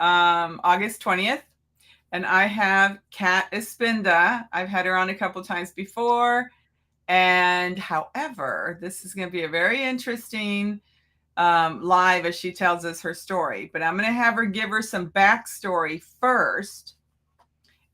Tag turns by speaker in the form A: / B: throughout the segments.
A: August 20th, and I have Kat Espinda. I've had her on a couple times before, and however, this is going to be a very interesting live as she tells us her story. But I'm going to have her give her some backstory first.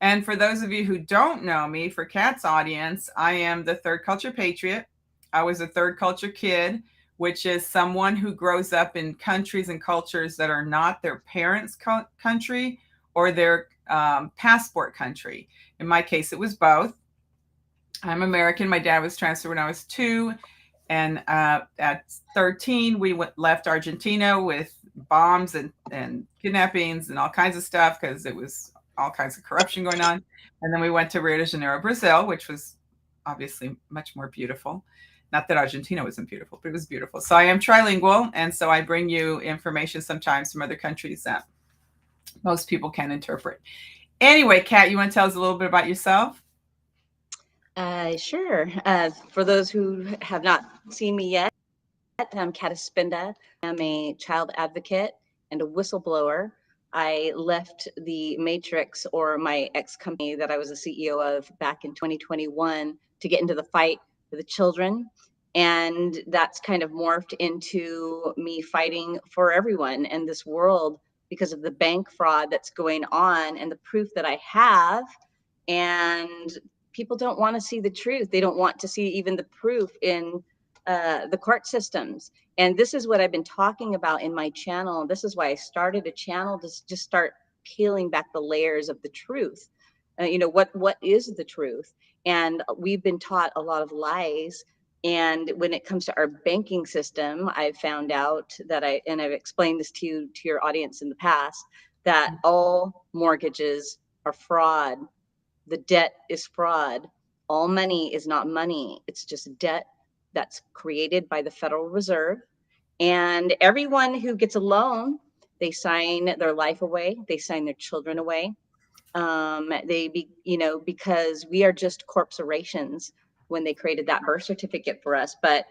A: And for those of you who don't know me, for Kat's audience, I am the third culture patriot. I was a third culture kid, which is someone who grows up in countries and cultures that are not their parents' country or their passport country. In my case, it was both. I'm American. My dad was transferred when I was 2. And at 13, we left Argentina with bombs and kidnappings and all kinds of stuff because it was all kinds of corruption going on. And then we went to Rio de Janeiro, Brazil, which was obviously much more beautiful. Not that Argentina wasn't beautiful, but it was beautiful. So I am trilingual. And so I bring you information sometimes from other countries that most people can interpret. Anyway, Kat, you want to tell us a little bit about yourself?
B: Sure. For those who have not seen me yet, I'm Kat Espinda. I'm a child advocate and a whistleblower. I left the Matrix, or my ex company that I was the CEO of, back in 2021 to get into the fight for the children. And that's kind of morphed into me fighting for everyone in this world because of the bank fraud that's going on and the proof that I have. And people don't want to see the truth. They don't want to see even the proof in the court systems. And this is what I've been talking about in my channel. This is why I started a channel, to just start peeling back the layers of the truth. What is the truth? And we've been taught a lot of lies. And when it comes to our banking system, I've found out that and I've explained this to your audience in the past, that all mortgages are fraud. The debt is fraud. All money is not money. It's just debt that's created by the Federal Reserve. And everyone who gets a loan, they sign their life away, they sign their children away. Because we are just corporations when they created that birth certificate for us. But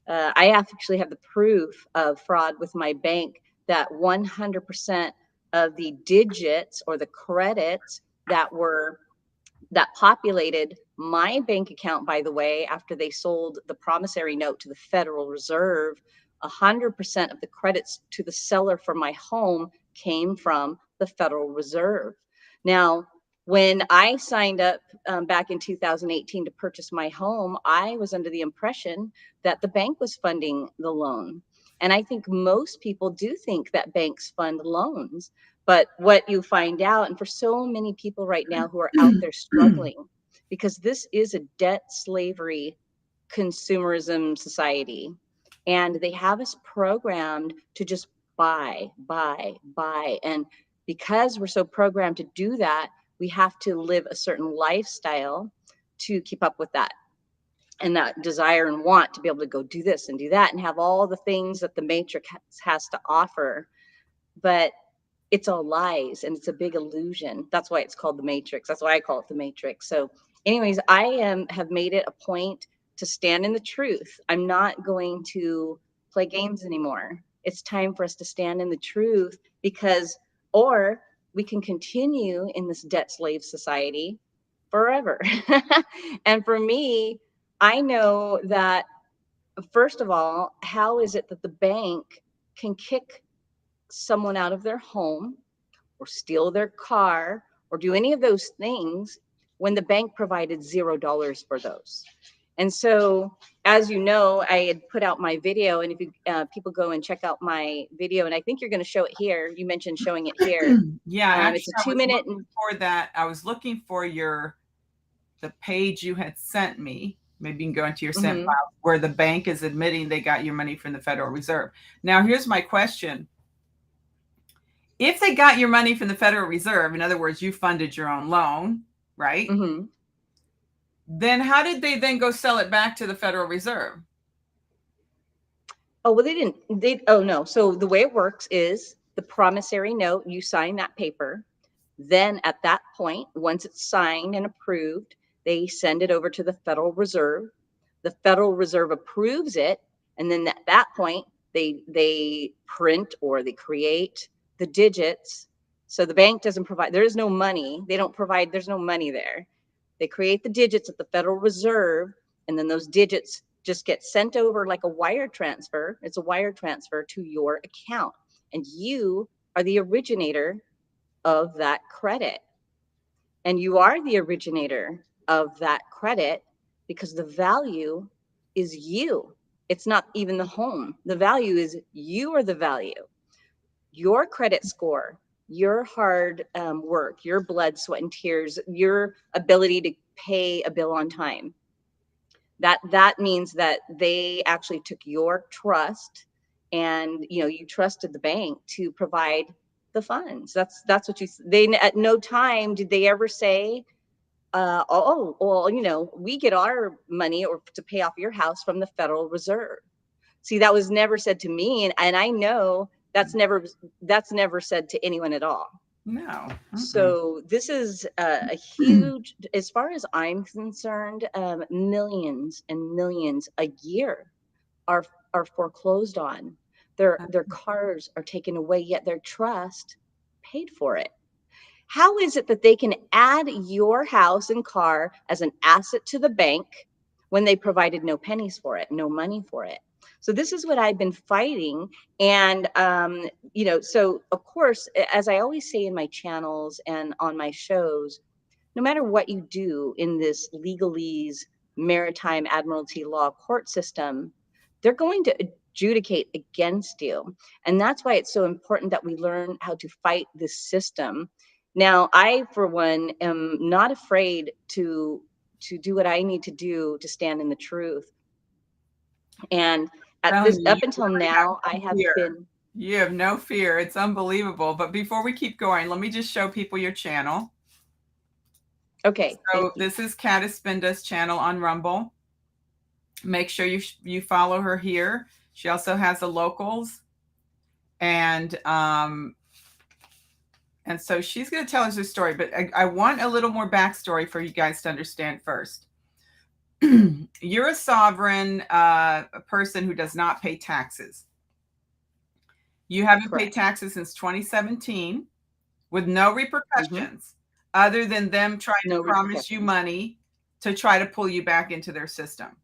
B: I actually have the proof of fraud with my bank, that 100% of the digits or the credits that populated my bank account, by the way, after they sold the promissory note to the Federal Reserve, 100% of the credits to the seller for my home came from the Federal Reserve. Now, when I signed up back in 2018 to purchase my home, I was under the impression that the bank was funding the loan. And I think most people do think that banks fund loans. But what you find out, and for so many people right now who are out there struggling, because this is a debt slavery consumerism society, and they have us programmed to just buy, buy, buy. And because we're so programmed to do that, we have to live a certain lifestyle to keep up with that, and that desire and want to be able to go do this and do that and have all the things that the matrix has to offer. But it's all lies, and it's a big illusion. That's why it's called the matrix. That's why I call it the matrix. So anyways, I have made it a point to stand in the truth. I'm not going to play games anymore. It's time for us to stand in the truth, because or we can continue in this debt slave society forever. And for me, I know that, first of all, how is it that the bank can kick someone out of their home or steal their car or do any of those things when the bank provided $0 for those? And so, as you know, I had put out my video, and if you people go and check out my video, and I think you're going to show it here. You mentioned showing it here.
A: Yeah,
B: It's
A: actually,
B: a
A: I was
B: 2 minute.
A: looking for that. I was looking for the page you had sent me. Maybe you can go into your sent
B: Mhm.
A: file where the bank is admitting they got your money from the Federal Reserve. Now, here's my question. If they got your money from the Federal Reserve, in other words, you funded your own loan, right?
B: Mhm.
A: Then how did they then go sell it back to the Federal Reserve?
B: Oh, well, they didn't. Oh, no. So the way it works is the promissory note, you sign that paper. Then at that point, once it's signed and approved, they send it over to the Federal Reserve. The Federal Reserve approves it. And then at that point, they print or they create the digits. So the bank doesn't provide, there is no money. They don't provide, there's no money there. They create the digits at the Federal Reserve, and then those digits just get sent over like a wire transfer. It's a wire transfer to your account. And you are the originator of that credit. And you are the originator of that credit because the value is you. It's not even the home. The value is you are the value. Your credit score, your hard work, your blood, sweat, and tears, your ability to pay a bill on time. That means that they actually took your trust, and you trusted the bank to provide the funds. That's what they, at no time did they ever say, oh, well, we get our money or to pay off your house from the Federal Reserve. See, that was never said to me, and I know that's never said to anyone at all.
A: No.
B: So this is a huge, as far as I'm concerned, millions and millions a year are are foreclosed on. Their cars are taken away, yet their trust paid for it. How is it that they can add your house and car as an asset to the bank when they provided no pennies for it, no money for it? So this is what I've been fighting. And, so of course, as I always say in my channels and on my shows, no matter what you do in this legalese maritime admiralty law court system, they're going to adjudicate against you. And that's why it's so important that we learn how to fight this system. Now, I, for one, am not afraid to do what I need to do to stand in the truth. And
A: Telling you,
B: up
A: you
B: until
A: really have
B: now, I
A: no
B: have
A: fear.
B: been.
A: You have no fear. It's unbelievable. But before we keep going, let me just show people your channel.
B: Okay,
A: So
B: thank you.
A: this is Kat Espinda's channel on Rumble. Make sure you follow her here. She also has the locals, and so she's going to tell us her story. But I want a little more backstory for you guys to understand first. You're a sovereign person who does not pay taxes. You haven't paid
B: Correct.
A: taxes since 2017 with no
B: Hmm.
A: repercussions other than them trying to
B: No
A: promise you
B: repercussions.
A: money to try to pull you back into their system.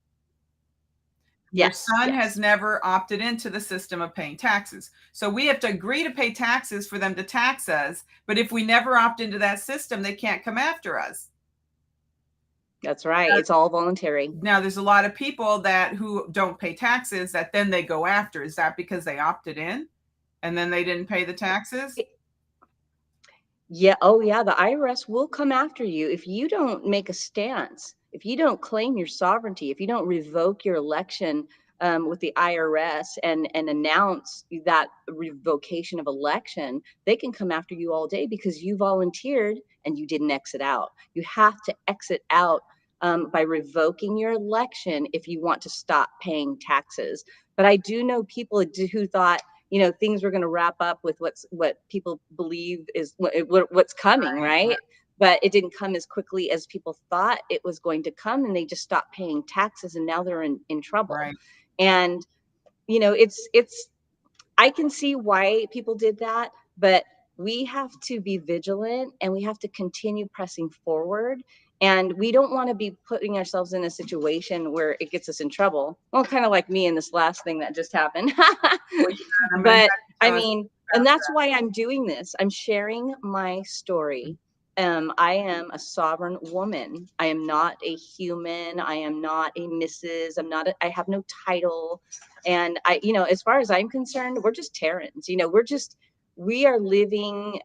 A: Your
B: Yes,
A: son has
B: yes.
A: never opted into the system of paying taxes. So we have to agree to pay taxes for them to tax us. But if we never opt into that system, they can't come after us.
B: That's right. It's all voluntary.
A: Now, there's a lot of people who don't pay taxes that then they go after. Is that because they opted in and then they didn't pay the taxes?
B: Yeah. Oh, yeah. The IRS will come after you if you don't make a stance, if you don't claim your sovereignty, if you don't revoke your election with the IRS and announce that revocation of election. They can come after you all day because you volunteered and you didn't exit out. You have to exit out by revoking your election if you want to stop paying taxes. But I do know people who thought, things were going to wrap up with what people believe is what's coming, right? But it didn't come as quickly as people thought it was going to come, and they just stopped paying taxes, and now they're in trouble.
A: Right.
B: And it's I can see why people did that, but we have to be vigilant and we have to continue pressing forward. And we don't want to be putting ourselves in a situation where it gets us in trouble. Well, kind of like me in this last thing that just happened.
A: Well, yeah, I'm going to have
B: But
A: you
B: I
A: tell us
B: mean, and
A: about
B: that's why I'm doing this. I'm sharing my story. I am a sovereign woman. I am not a human. I am not a Mrs. I have no title. And as far as I'm concerned, we're just Terrans. We are living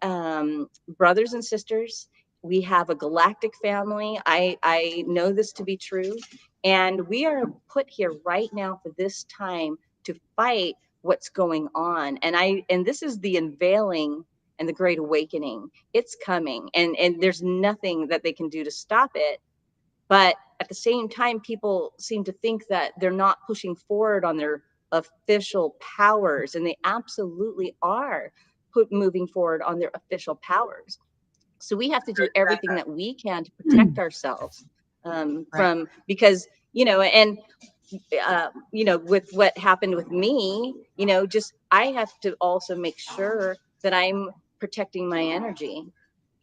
B: brothers and sisters. We have a galactic family. I know this to be true. And we are put here right now for this time to fight what's going on. And this is the unveiling and the great awakening. It's coming. And there's nothing that they can do to stop it. But at the same time, people seem to think that they're not pushing forward on their official powers, and they absolutely are moving forward on their official powers. So we have to do everything that we can to
A: that.
B: protect ourselves
A: Right.
B: from, because and with what happened with me, just I have to also make sure that I'm protecting my energy,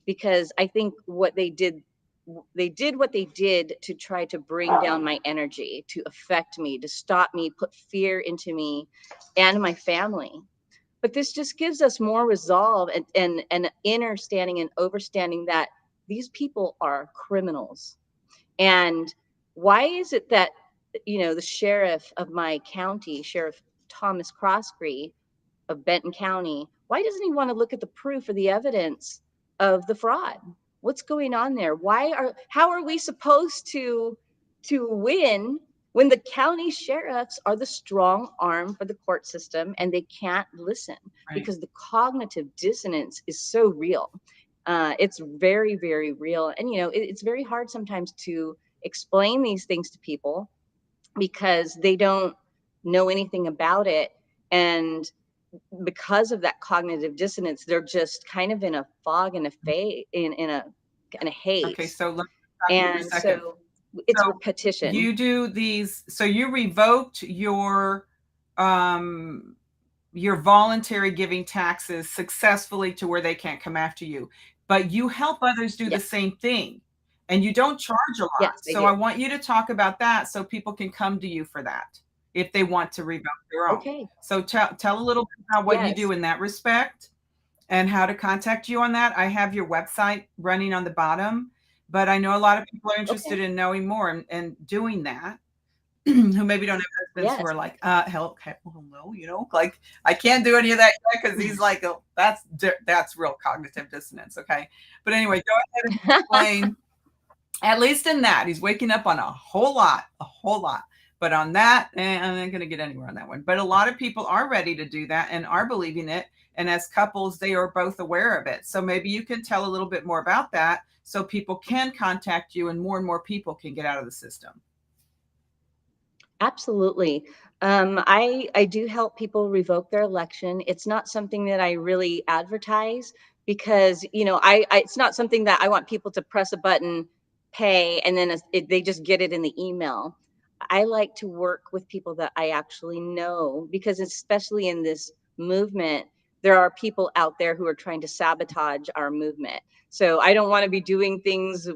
B: because I think they did what they did to try to bring down my energy, to affect me, to stop me, put fear into me and my family. But this just gives us more resolve and understanding and overstanding that these people are criminals. And why is it that, the sheriff of my county, Sheriff Thomas Crosby of Benton County, why doesn't he want to look at the proof or the evidence of the fraud? What's going on there? How are we supposed to win when the county sheriffs are the strong arm for the court system and they can't listen
A: Right.
B: because the cognitive dissonance is so real. It's very, very real. And, it's very hard sometimes to explain these things to people because they don't know anything about it. And because of that cognitive dissonance, they're just kind of in a fog and a in a
A: Okay,
B: haze.
A: so let me stop you for a
B: And
A: second.
B: so it's
A: So
B: repetition.
A: you do these, so you revoked um your voluntary giving taxes successfully to where they can't come after you. But you help others do the
B: Yes.
A: same thing and you don't charge a lot.
B: Yes, they
A: So I
B: do.
A: want you to talk about that so people can come to you for that if they want to revoke their own.
B: Okay.
A: So tell a little bit about what you do
B: Yes.
A: in that respect and how to contact you on that. I have your website running on the bottom, but I know a lot of people are
B: Okay.
A: interested in knowing more and doing that. Who maybe don't have husbands who
B: Yes.
A: are like, hell, well, no, like I can't do any of that yet because he's like, oh, that's real cognitive dissonance. Okay, but anyway, go ahead and explain. At least in that, he's waking up on a whole lot. But on that, I'm not going to get anywhere on that one. But a lot of people are ready to do that and are believing it. And as couples, they are both aware of it. So maybe you can tell a little bit more about that so people can contact you and more people can get out of the system.
B: Absolutely. I do help people revoke their election. It's not something that I really advertise because it's not something that I want people to press a button, pay, and then they just get it in the email. I like to work with people that I actually know because especially in this movement, there are people out there who are trying to sabotage our movement. So I don't want to be doing things,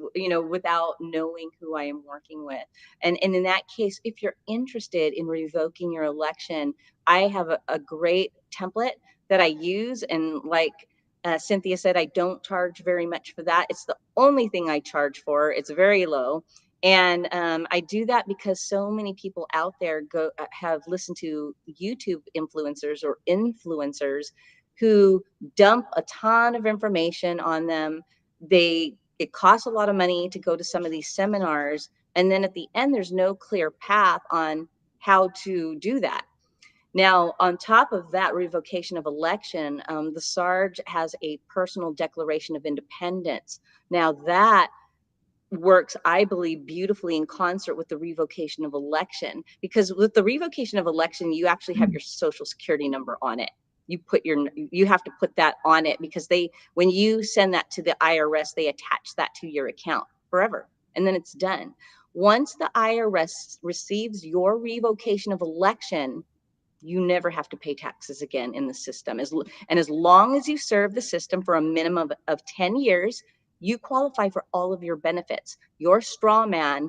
B: without knowing who I am working with. And in that case, if you're interested in revoking your election, I have a great template that I use. And like Cynthia said, I don't charge very much for that. It's the only thing I charge for. It's very low. And I do that because so many people out there have listened to YouTube influencers or influencers who dump a ton of information on them. It costs a lot of money to go to some of these seminars, and then at the end, there's no clear path on how to do that. Now, on top of that revocation of election, the SARJ has a personal declaration of independence. Now, that works, I believe, beautifully in concert with the revocation of election, because with the revocation of election, you actually have your social security number on it. You have to put that on it because when you send that to the IRS, they attach that to your account forever, and then it's done. Once the IRS receives your revocation of election, you never have to pay taxes again in the system. And as long as you serve the system for a minimum of 10 years, you qualify for all of your benefits. Your straw man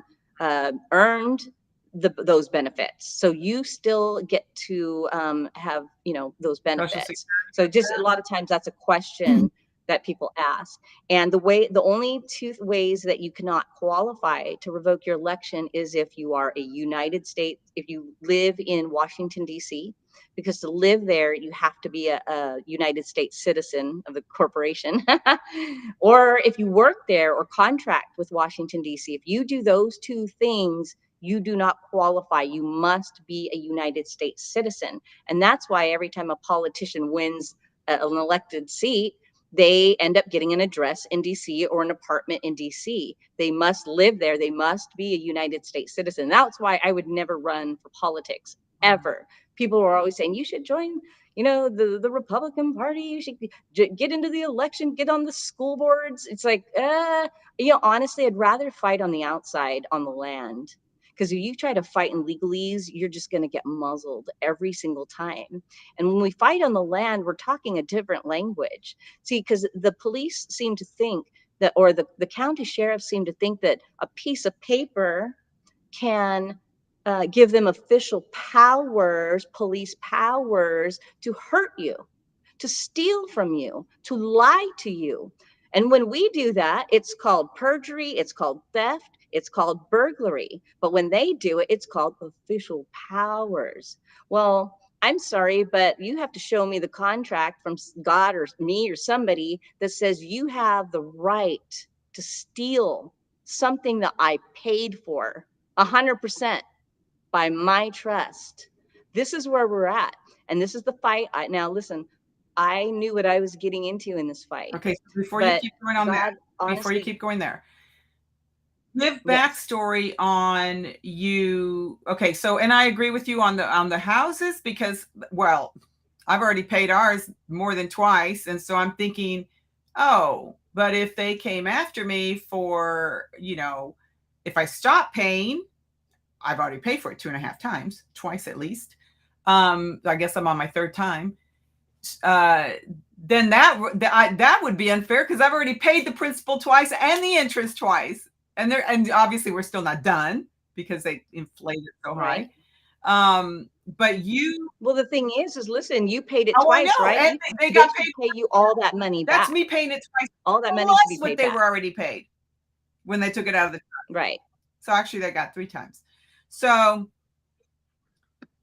B: earned those benefits. So you still get to have, those
A: Social Security.
B: benefits. So just a lot of times that's a question that people ask. And the only two ways that you cannot qualify to revoke your election is if you are a United States, if you live in Washington, D.C., because to live there, you have to be a United States citizen of the corporation. Or if you work there or contract with Washington, D.C., if you do those two things, you do not qualify. You must be a United States citizen. And that's why every time a politician wins an elected seat, they end up getting an address in DC or an apartment in DC. They must live there. They must be a United States citizen. That's why I would never run for politics ever. People are always saying you should join, the Republican Party. You should get into the election, get on the school boards. It's like, honestly, I'd rather fight on the outside on the land Because if you try to fight in legalese, you're just going to get muzzled every single time. And when we fight on the land, we're talking a different language. See, because the police seem to think that, or the county sheriffs seem to think that a piece of paper can give them official powers, police powers to hurt you, to steal from you, to lie to you. And when we do that, it's called perjury, it's called theft, it's called burglary. But when they do it, it's called official powers. Well, I'm sorry, but you have to show me the contract from God or me or somebody that says you have the right to steal something that I paid for 100% by my trust. This is where we're at. And this is the fight. Now, listen, I knew what I was getting into in this fight.
A: Okay, so before you
B: But
A: keep going on that,
B: God,
A: before you
B: honestly,
A: keep going there, give
B: yes.
A: backstory on you. Okay, so and I agree with you on the houses because, well, I've already paid ours more than twice, and so I'm thinking, oh, but if they came after me for, if I stop paying, I've already paid for it 2.5 times, twice at least. I guess I'm on my third time. Uh, then that would be unfair because I've already paid the principal twice and the interest twice, and obviously we're still not done because they inflated so high.
B: Right.
A: But you,
B: Well, the thing is listen, you paid it
A: oh, I
B: twice,
A: know,
B: right?
A: and they
B: They
A: got
B: should
A: paid.
B: pay you all that money
A: That's
B: back.
A: me paying it twice
B: All that money should be
A: plus what
B: paid
A: they
B: back.
A: were already paid when they took it out of the trust.
B: Right.
A: So actually, they got 3 times. So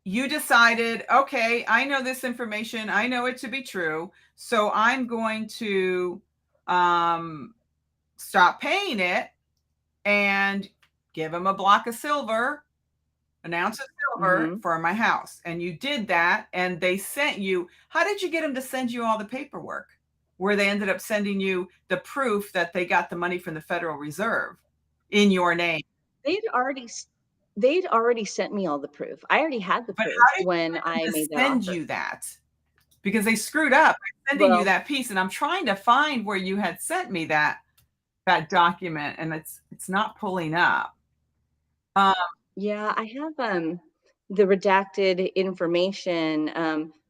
A: you decided, okay, I know this information, I know it to be true, so I'm going to stop paying it and give them a block of silver, an ounce of silver
B: Mm-hmm.
A: for my house. And you did that, and they sent you. How did you get them to send you all the paperwork? Where they ended up sending you the proof that they got the money from the Federal Reserve in your name.
B: They'd already they'd already sent me all the proof. I already had the
A: But
B: proof
A: how did
B: when
A: you get
B: I
A: them to
B: made that
A: send
B: offer.
A: you that? Because they screwed up by sending you
B: Well,
A: that piece, and I'm trying to find where you had sent me that document, and it's not pulling up. Um,
B: yeah, I have the redacted information,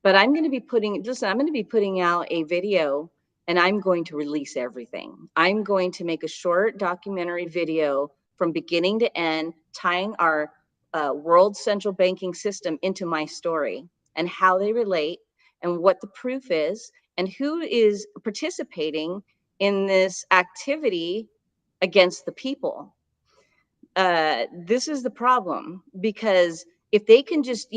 B: but I'm going to be I'm going to be putting out a video and I'm going to release everything. I'm going to make a short documentary video from beginning to end, tying our world central banking system into my story and how they relate and what the proof is and who is participating in this activity against the people. This is the problem because if they can just,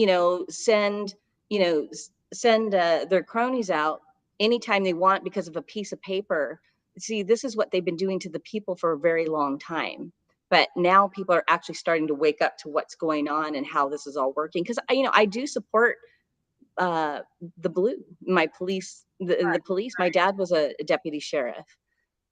B: send their cronies out anytime they want because of a piece of paper. See, this is what they've been doing to the people for a very long time. But now people are actually starting to wake up to what's going on and how this is all working. Because I do support uh, the blue, my police, the police. My dad was a deputy sheriff,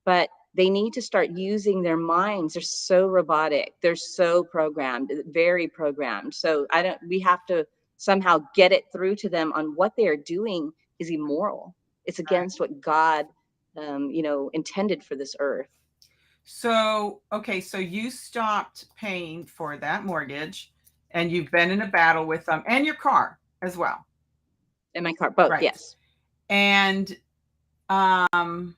B: but they need to start using their minds. They're so robotic. They're so programmed, very programmed. So we have to somehow get it through to them on what they are doing is immoral. It's against what God, intended for this earth.
A: so, okay, so you stopped paying for that mortgage, and you've been in a battle with them and your car as well.
B: In my car, both,
A: Right.
B: yes.
A: And um,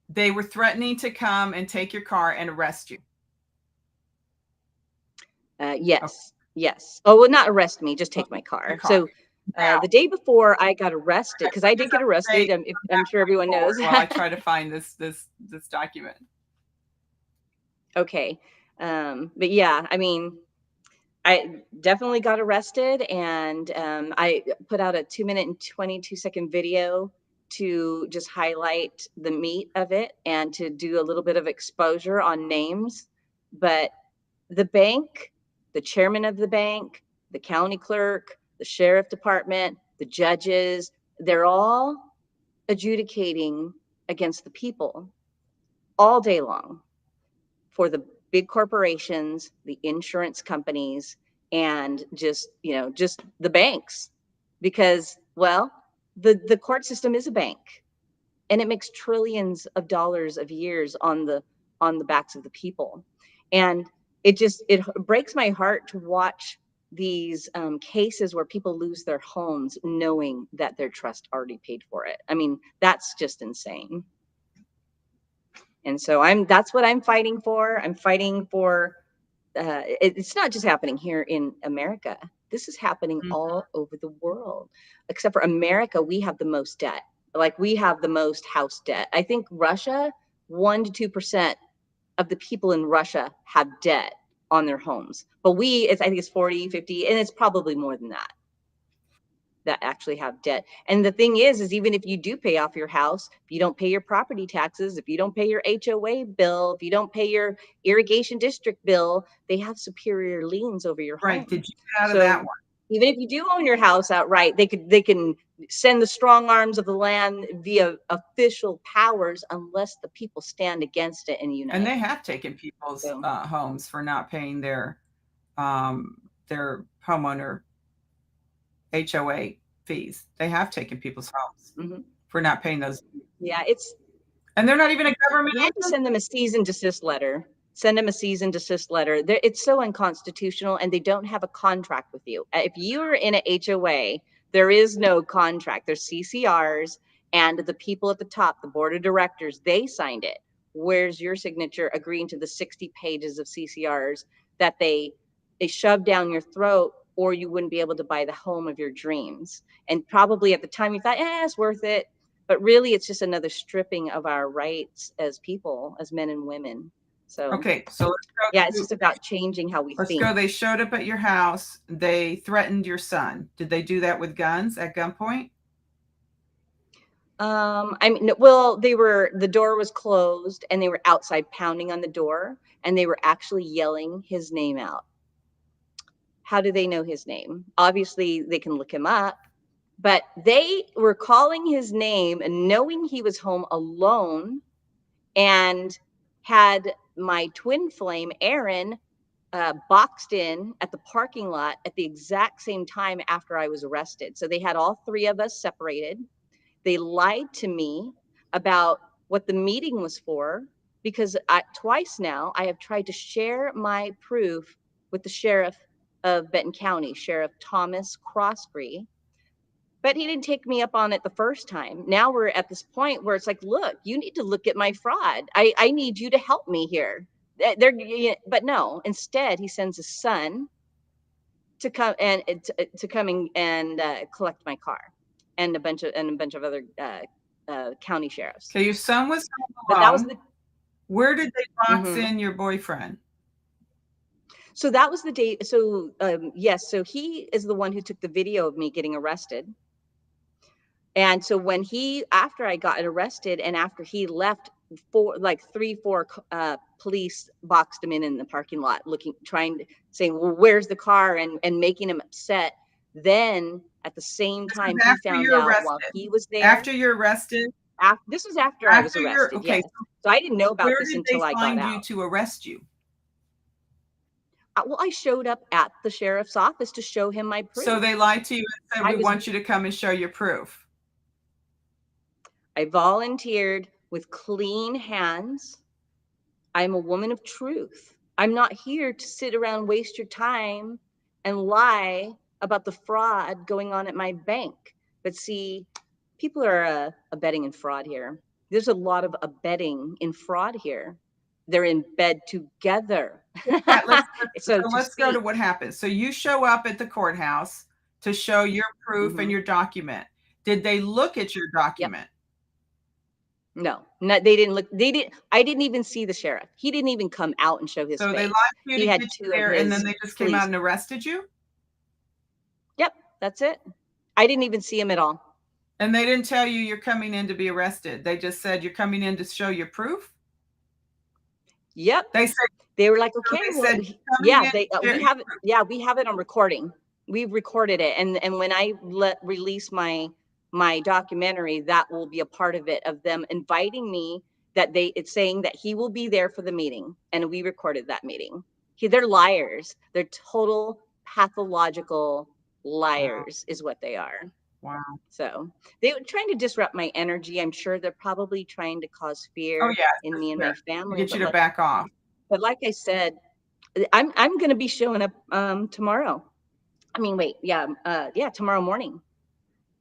A: they were threatening to come and take your car and arrest you. Okay.
B: Yes, yes. Oh, well, not arrest me, just take my
A: Your
B: car.
A: car.
B: So the day before I got arrested, because
A: What
B: I
A: does
B: did
A: that
B: get arrested.
A: say
B: I'm sure everyone knows.
A: while I try to find this document?
B: Okay. But yeah, I mean, I definitely got arrested, and I put out a 2 minute and 22-second video to just highlight the meat of it and to do a little bit of exposure on names. But the bank, the chairman of the bank, the county clerk, the sheriff department, the judges, they're all adjudicating against the people all day long for the big corporations, the insurance companies, and just the banks. Because, well, the court system is a bank, and it makes trillions of dollars of years on the backs of the people. And it breaks my heart to watch these cases where people lose their homes knowing that their trust already paid for it. I mean, that's just insane. And so that's what I'm fighting for. I'm fighting for it's not just happening here in America. This is happening
A: Mhm.
B: all over the world. Except for America, we have the most debt. Like we have the most house debt. I think Russia, 1 to 2% of the people in Russia have debt on their homes. But I think it's 40, 50, and it's probably more than that actually have debt. And the thing is even if you do pay off your house, if you don't pay your property taxes, if you don't pay your HOA bill, if you don't pay your irrigation district bill, they have superior liens over your
A: Right.
B: home.
A: Did you get out of that
B: So
A: one?
B: even if you do own your house outright, they can send the strong arms of the land via official powers unless the people stand against it and
A: And
B: unite.
A: they have taken people's
B: So
A: homes for not paying their homeowner HOA fees. They have taken people's homes
B: mhm.
A: for not paying those.
B: Yeah, it's
A: And they're not even a government
B: you have to
A: agency.
B: send them a cease and desist letter. Send them a cease and desist letter. It's so unconstitutional, and they don't have a contract with you. If you're in a HOA, there is no contract. There's CCRs, and the people at the top, the board of directors, they signed it. Where's your signature agreeing to the 60 pages of CCRs that they shoved down your throat, or you wouldn't be able to buy the home of your dreams? And probably at the time you thought, it's worth it, but really it's just another stripping of our rights as people, as men and women. So
A: Okay, so
B: yeah, it's just about changing how we
A: let's
B: think.
A: go. They showed up at your house. They threatened your son. Did they do that with guns at gunpoint?
B: I mean, well, the door was closed and they were outside pounding on the door and they were actually yelling his name out. How do they know his name? Obviously they can look him up, but they were calling his name and knowing he was home alone, and had my twin flame Aaron boxed in at the parking lot at the exact same time after I was arrested. So they had all three of us separated. They lied to me about what the meeting was for, because twice now I have tried to share my proof with the sheriff of Benton County, Sheriff Thomas Crosby, but he didn't take me up on it the first time. Now we're at this point where it's like, look, you need to look at my fraud. I need you to help me here. But no, instead he sends his son to come and to coming and collect my car, and a bunch of other county sheriffs.
A: Okay, your son was
B: But
A: home
B: that was
A: alone.
B: the
A: Where did they box
B: mhm.
A: in your boyfriend?
B: So that was the day. So yes, so he is the one who took the video of me getting arrested. And so when after I got arrested and after he left, like 3, 4 police boxed him in the parking lot, saying, well, where's the car? And making him upset. Then at the same
A: This was
B: time, he
A: after
B: found
A: you're
B: out while
A: arrested.
B: he was there.
A: After you're arrested?
B: This was after I was
A: After you're
B: arrested.
A: okay,
B: Yes.
A: so
B: So I didn't know about
A: where
B: this
A: did they
B: until I got
A: find you
B: out.
A: to arrest you?
B: Well, I showed up at the sheriff's office to show him my
A: So they
B: proof.
A: lied to you and said,
B: I
A: "We
B: was
A: want you to come and show your proof."
B: I volunteered with clean hands. I'm a woman of truth. I'm not here to sit around, waste your time, and lie about the fraud going on at my bank. But see, people are abetting in fraud here. There's a lot of abetting in fraud here. They're in bed together,
A: Pat,
B: so to
A: let's go to
B: speak.
A: what happened. So you show up at the courthouse to show your proof and
B: Hmm.
A: your document. Did they look at your
B: Yep.
A: document?
B: No, they didn't look. They didn't. I didn't even see the sheriff. He didn't even come out and show his
A: So they lied
B: face.
A: to you
B: He
A: to
B: had
A: get you
B: two of
A: there, and then
B: his
A: they just came out
B: police.
A: and arrested you?
B: Yep, that's it. I didn't even see him at all.
A: And they didn't tell you you're coming in to be arrested. They just said you're coming in to show your proof?
B: Yep.
A: They said
B: They were like,
A: so
B: okay,
A: they
B: well,
A: said coming
B: yeah,
A: in
B: they
A: to share.
B: we have it on recording. We've recorded it, and when I release my documentary, that will be a part of it, of them inviting me, that it's saying that he will be there for the meeting, and we recorded that meeting. They're liars. They're total pathological
A: Wow.
B: liars, is what they are.
A: Wow.
B: So they were trying to disrupt my energy. I'm sure they're probably trying to cause
A: Oh,
B: fear
A: yes,
B: in
A: for
B: me and
A: sure.
B: my
A: To
B: family,
A: get you to back off.
B: but like I said, I'm going to be showing up tomorrow. I mean, wait, yeah, tomorrow morning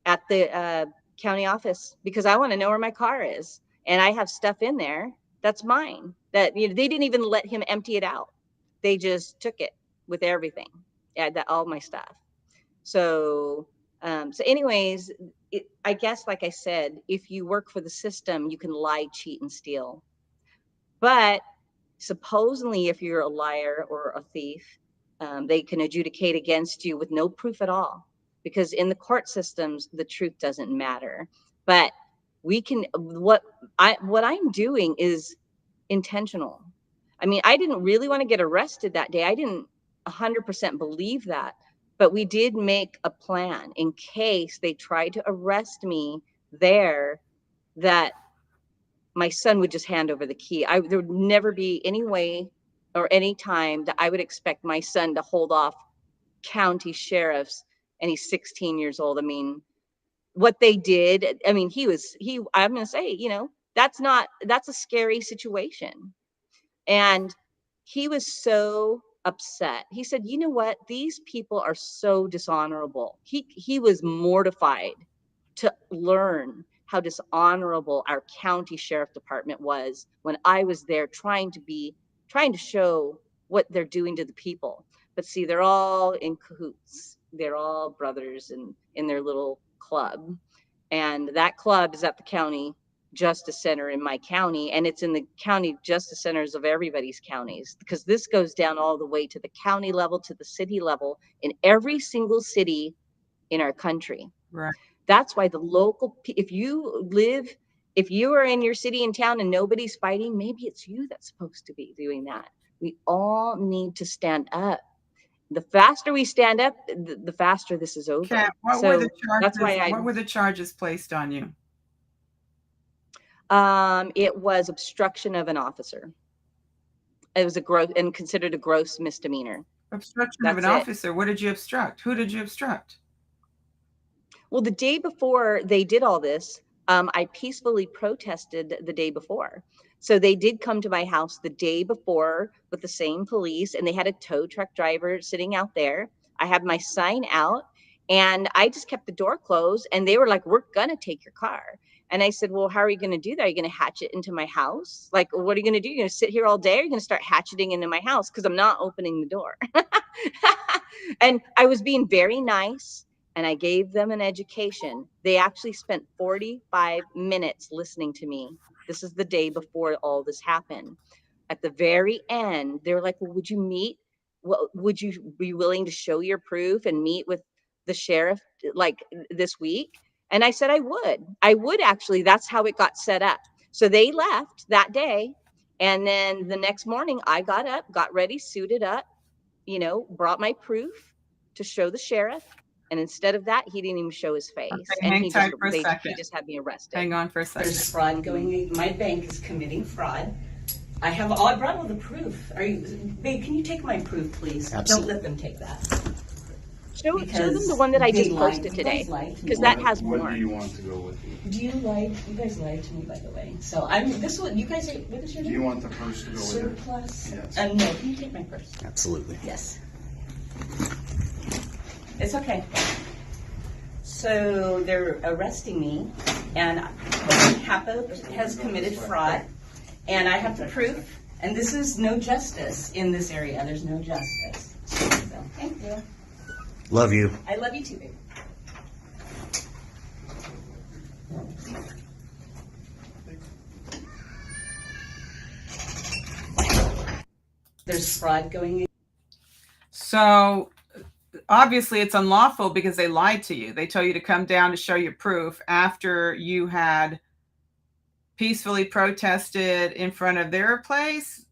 B: at the county office because I want to know where my car is, and I have stuff in there that's mine. That they didn't even let him empty it out; they just took it with everything. Yeah, that all my stuff. So, anyways, I guess, like I said, if you work for the system, you can lie, cheat, and steal. But supposedly, if you're a liar or a thief, they can adjudicate against you with no proof at all, because in the court systems, the truth doesn't matter. But we can what I'm doing is intentional. I mean, I didn't really want to get arrested that day. I didn't 100% believe that, but we did make a plan in case they tried to arrest me there, that my son would just hand over the key. There would never be any way or any time that I would expect my son to hold off county sheriffs, and he's 16 years old. I mean, what they did, I mean, I'm going to say, that's a scary situation. And he was so upset. He said, "You know what? These people are so dishonorable." He was mortified to learn how dishonorable our county sheriff department was when I was there trying to show what they're doing to the people. But see, they're all in cahoots. They're all brothers in their little club. And that club is at the county justice center in my county, and it's in the county justice centers of everybody's counties, because this goes down all the way to the county level, to the city level, in every single city in our country.
A: Right.
B: That's why if you are in your city and town and nobody's fighting, maybe it's you that's supposed to be doing that. We all need to stand up. The faster we stand up, the faster this is
A: Kat,
B: over.
A: what were the
B: So that's
A: charges?
B: why
A: What were the charges placed on you?
B: it was obstruction of an officer. It was considered a gross misdemeanor.
A: Obstruction of an
B: That's it.
A: officer. What did you obstruct? Who did you obstruct?
B: Well, the day before they did all this, I peacefully protested the day before. So they did come to my house the day before with the same police, and they had a tow truck driver sitting out there. I had my sign out, and I just kept the door closed, and they were like, "We're going to take your car." And I said, "Well, how are you going to do that? Are you going to hatch it into my house? Like, what are you going to do? You're going to sit here all day? Or are you going to start hatcheting into my house? Because I'm not opening the door." And I was being very nice, and I gave them an education. They actually spent 45 minutes listening to me. This is the day before all this happened. At the very end, they were like, "Well, would you meet? Well, would you be willing to show your proof and meet with the sheriff like this week?" And I said I would. I would actually. That's how it got set up. So they left that day. And then the next morning, I got up, got ready, suited up, brought my proof to show the sheriff. And instead of that, he didn't even show his face.
A: Okay,
B: And
A: hang tight for a
B: he
A: second.
B: just had me arrested.
A: Hang on for a second.
C: There's fraud going. My bank is committing fraud. I brought all the proof. Babe? Can you take my proof, please?
D: Absolutely.
C: Don't let them take that.
B: Show them the one that I just posted today, because that has more.
D: What do you want to go with?
C: You guys lied to me, by the way. So this one. You guys, what is your
D: Do
C: name?
D: you want the purse to go with it?
C: Surplus.
D: Yes.
C: No. Can you take my purse?
D: Absolutely.
C: Yes. It's okay. So they're arresting me, and HAPA has committed fraud, and I have the proof. And this is no justice in this area. There's no justice. So, thank you.
D: Love you.
C: I love you too, babe. There's fraud going in.
A: So obviously it's unlawful because they lied to you. They told you to come down to show your proof after you had peacefully protested in front of their place,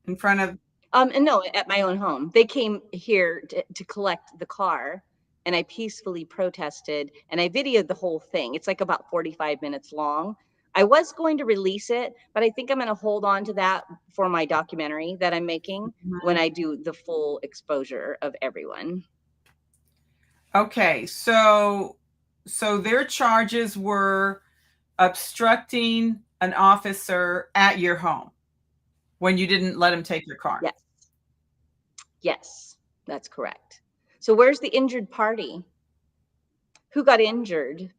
A: in front of.
B: And no, at my own home. They came here to collect the car, and I peacefully protested, and I videoed the whole thing. It's like about 45 minutes long. I was going to release it, but I think I'm going to hold on to that for my documentary that I'm making when I do the full exposure of everyone.
A: Okay, so their charges were obstructing an officer at your home when you didn't let him take your car.
B: Yes. Yes, that's correct. So where's the injured party? Who got injured?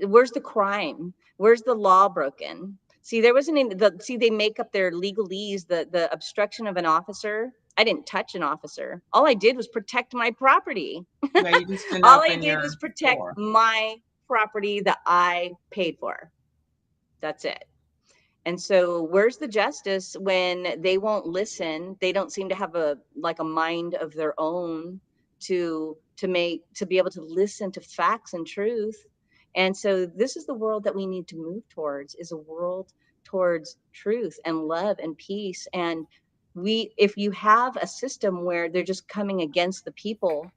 B: Where's the crime? Where's the law broken? See, there wasn't any, see, they make up their legalese, the obstruction of an officer. I didn't touch an officer. All I did was protect my property.
A: Yeah, you just didn't
B: All I
A: open
B: did
A: your
B: was protect
A: door.
B: my property that I paid for. That's it. And so where's the justice when they won't listen? They don't seem to have a mind of their own to be able to listen to facts and truth. And so this is the world that we need to move towards, is a world towards truth and love and peace. And if you have a system where they're just coming against the people,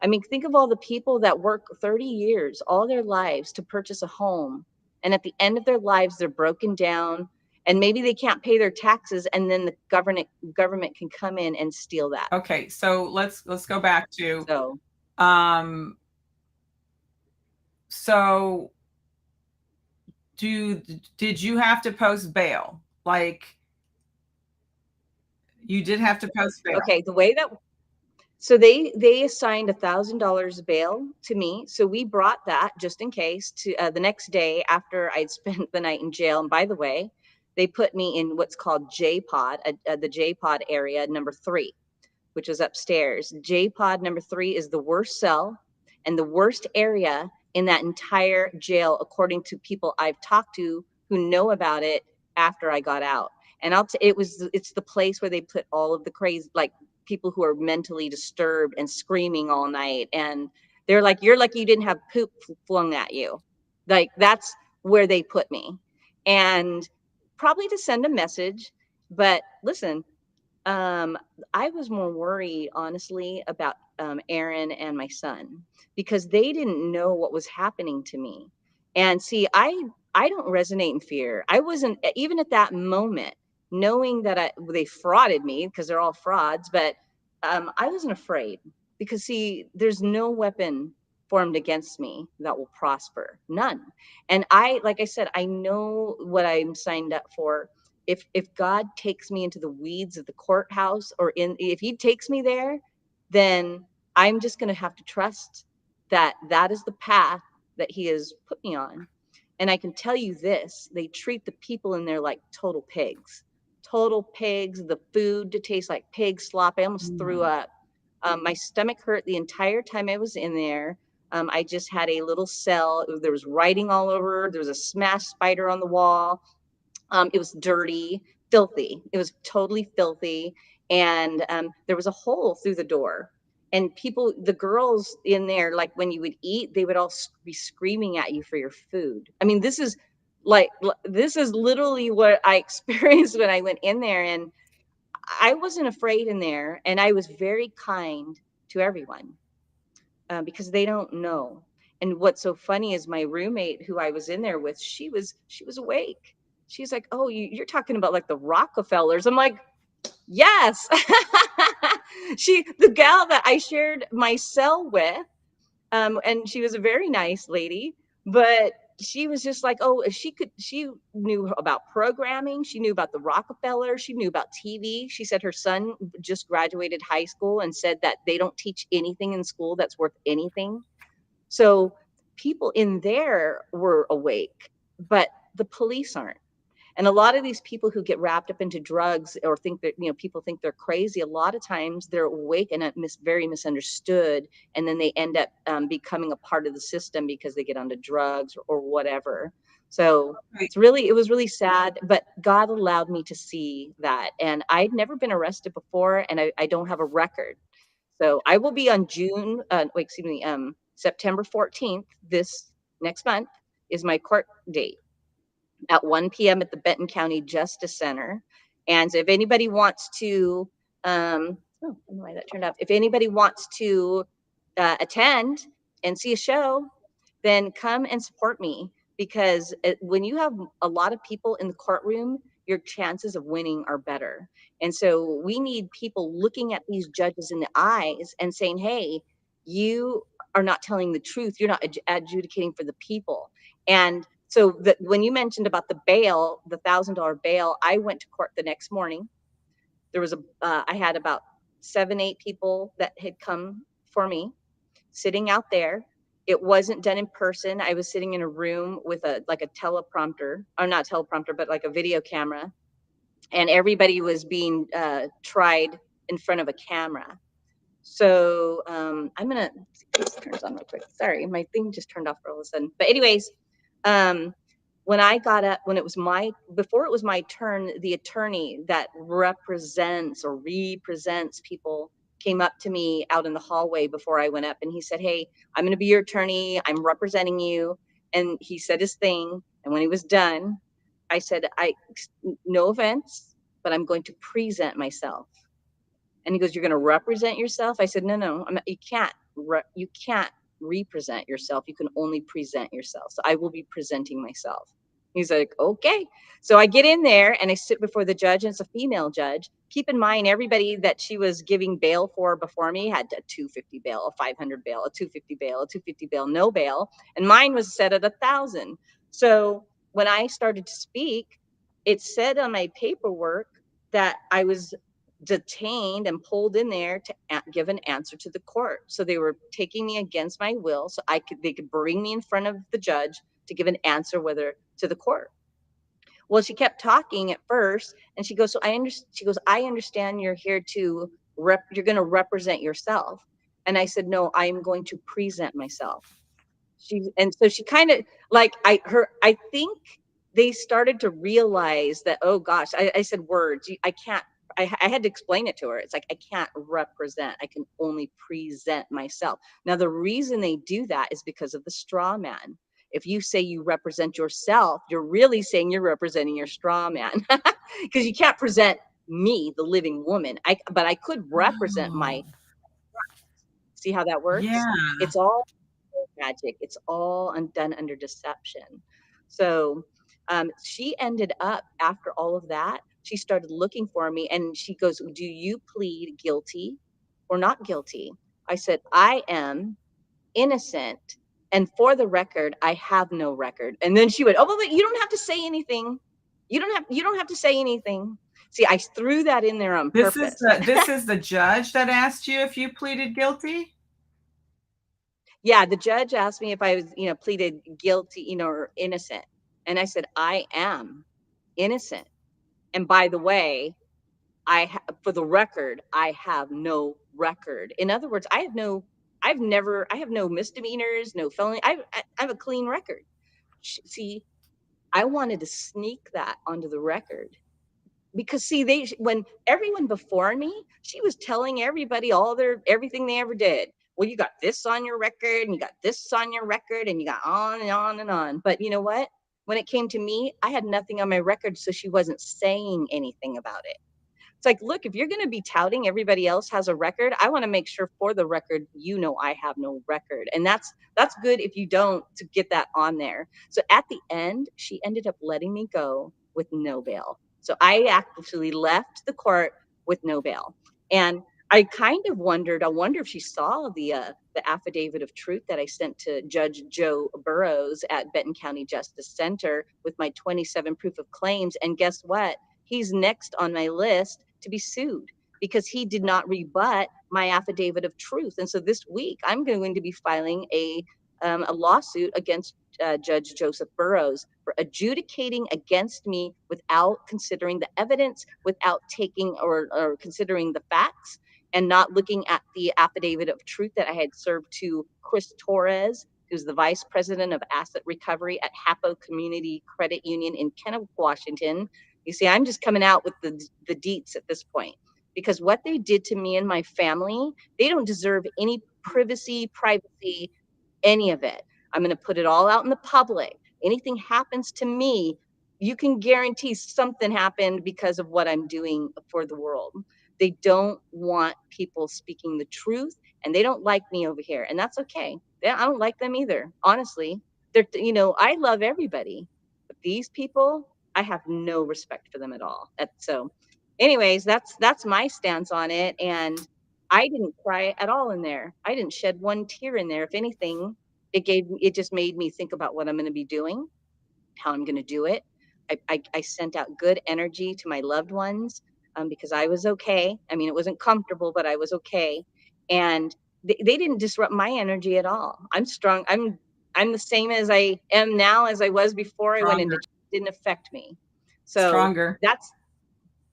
B: I mean, think of all the people that work 30 years, all their lives to purchase a home. And at the end of their lives, they're broken down and maybe they can't pay their taxes. And then the government can come in and steal that.
A: Okay, so let's go back to
B: So,
A: um so did you have to post bail? Like you did have to post bail.
B: okay, the way that so they assigned $1,000 bail to me. So we brought that just in case to the next day after I'd spent the night in jail. And by the way, they put me in what's called J pod, the J pod area number 3, which is upstairs. J pod number 3 is the worst cell and the worst area in that entire jail, according to people I've talked to who know about it after I got out. And it's the place where they put all of the crazy, like people who are mentally disturbed and screaming all night. And they're like, you're lucky you didn't have poop flung at you. Like that's where they put me. And probably to send a message. But listen, um, I was more worried, honestly, about Aaron and my son because they didn't know what was happening to me. And see, I don't resonate in fear. I wasn't even at that moment knowing that they frauded me because they're all frauds, but I wasn't afraid because see, there's no weapon formed against me that will prosper, none. And like I said, I know what I'm signed up for. If God takes me into the weeds of the courthouse if he takes me there, then I'm just going to have to trust that that is the path that he has put me on. And I can tell you this, they treat the people in there like total pigs. Total pigs, the food to taste like pig slop. I almost threw
A: Mm.
B: up. My stomach hurt the entire time I was in there. I just had a little cell. There was writing all over. There was a smashed spider on the wall. It was dirty, filthy. It was totally filthy. And there was a hole through the door. And the girls in there, like when you would eat, they would all be screaming at you for your food. I mean, this is literally what I experienced when I went in there. And I wasn't afraid in there. And I was very kind to everyone because they don't know. And what's so funny is my roommate who I was in there with, she was awake. She's like, "Oh, you're talking about like the Rockefellers." I'm like, "Yes." The gal that I shared my cell with, and she was a very nice lady, but she was just like, oh, if she knew about programming, she knew about the Rockefeller, she knew about TV. She said her son just graduated high school and said that they don't teach anything in school that's worth anything. So people in there were awake, but the police aren't. And a lot of these people who get wrapped up into drugs or think that, people think they're crazy, a lot of times they're awake and very misunderstood. And then they end up becoming a part of the system because they get onto drugs or whatever. So
A: Right.
B: it was really sad, but God allowed me to see that. And I'd never been arrested before and I don't have a record. So I will be on September 14th, this next month is my court date at 1 p.m. at the Benton County Justice Center. And so if anybody wants to, I don't know why that turned off. If anybody wants to attend and see a show, then come and support me because when you have a lot of people in the courtroom, your chances of winning are better. And so we need people looking at these judges in the eyes and saying, hey, you are not telling the truth. You're not adjudicating for the people. And so when you mentioned about the bail, the $1,000 bail, I went to court the next morning. There was I had about 7, 8 people that had come for me, sitting out there. It wasn't done in person. I was sitting in a room with a like a teleprompter, or not teleprompter, but like a video camera, and everybody was being tried in front of a camera. So I'm gonna see if this turns on real quick. Sorry, my thing just turned off all of a sudden. But anyways, um, when I got up, when it was my before it was my turn, the attorney that represents or represents people came up to me out in the hallway before I went up, and he said, "Hey, I'm going to be your attorney. I'm representing you." And he said his thing, and when he was done, I said, "I no offense, but I'm going to present myself." And he goes, "You're going to represent yourself?" I said, "No, no, you can't. You can't represent yourself. You can only present yourself. So I will be presenting myself." He's like, "Okay." So I get in there and I sit before the judge, and it's a female judge. Keep in mind, everybody that she was giving bail for before me had a 250 bail, a 500 bail, a 250 bail, a 250 bail, no bail, and mine was set at 1,000. So when I started to speak, it said on my paperwork that I was detained and pulled in there to give an answer to the court. So they were taking me against my will, so they could bring me in front of the judge to give an answer whether to the court. Well, she kept talking at first, and she goes, she goes, "I understand you're here to you're going to represent yourself." And I said, "No, I am going to present myself." And so she kind of like I think they started to realize that, oh gosh, I said words, I can't, I had to explain it to her. It's like, I can't represent, I can only present myself. Now the reason they do that is because of the straw man. If you say you represent yourself, you're really saying you're representing your straw man, because you can't present me, the living woman. But I could represent my,
A: Oh,
B: see how that works.
A: yeah.
B: It's all magic. It's all done under deception. So she ended up, after all of that, she started looking for me, and she goes, "Do you plead guilty or not guilty?" I said, "I am innocent. And for the record, I have no record." And then she went, "Oh, but you don't have to say anything. You don't have to say anything." See, I threw that in there on purpose.
A: This is the judge that asked you if you pleaded guilty?
B: Yeah, the judge asked me if I was, pleaded guilty, or innocent. And I said, "I am innocent. And by the way, for the record, I have no record." In other words, I have no misdemeanors, no felony. I have a clean record. See, I wanted to sneak that onto the record, because see, when everyone before me, she was telling everybody everything they ever did. "Well, you got this on your record, and you got this on your record, and you got on and on and on." But you know what? When it came to me, I had nothing on my record, so she wasn't saying anything about it. It's like, look, if you're going to be touting everybody else has a record, I want to make sure for the record, I have no record. And that's good if you don't, to get that on there. So at the end, she ended up letting me go with no bail. So I actually left the court with no bail. And I kind of wondered, I wonder if she saw the affidavit of truth that I sent to Judge Joe Burrows at Benton County Justice Center with my 27 proof of claims. And guess what? He's next on my list to be sued because he did not rebut my affidavit of truth. And so this week, I'm going to be filing a lawsuit against Judge Joseph Burrows for adjudicating against me without considering the evidence, without taking or considering the facts, and not looking at the affidavit of truth that I had served to Chris Torres, who's the vice president of asset recovery at Hapo Community Credit Union in Kennewick, Washington. You see, I'm just coming out with the deets at this point, because what they did to me and my family, they don't deserve any privacy, any of it. I'm going to put it all out in the public. Anything happens to me, you can guarantee something happened because of what I'm doing for the world. They don't want people speaking the truth, and they don't like me over here, and that's okay. I don't like them either, honestly. I love everybody, but these people, I have no respect for them at all. So, anyways, that's my stance on it, and I didn't cry at all in there. I didn't shed one tear in there. If anything, it just made me think about what I'm going to be doing, how I'm going to do it. I sent out good energy to my loved ones. because I was okay. I mean, it wasn't comfortable, but I was okay. And they didn't disrupt my energy at all. I'm strong. I'm the same as I am now as I was before I went into.
A: Stronger.
B: It didn't affect me. So
A: Stronger.
B: that's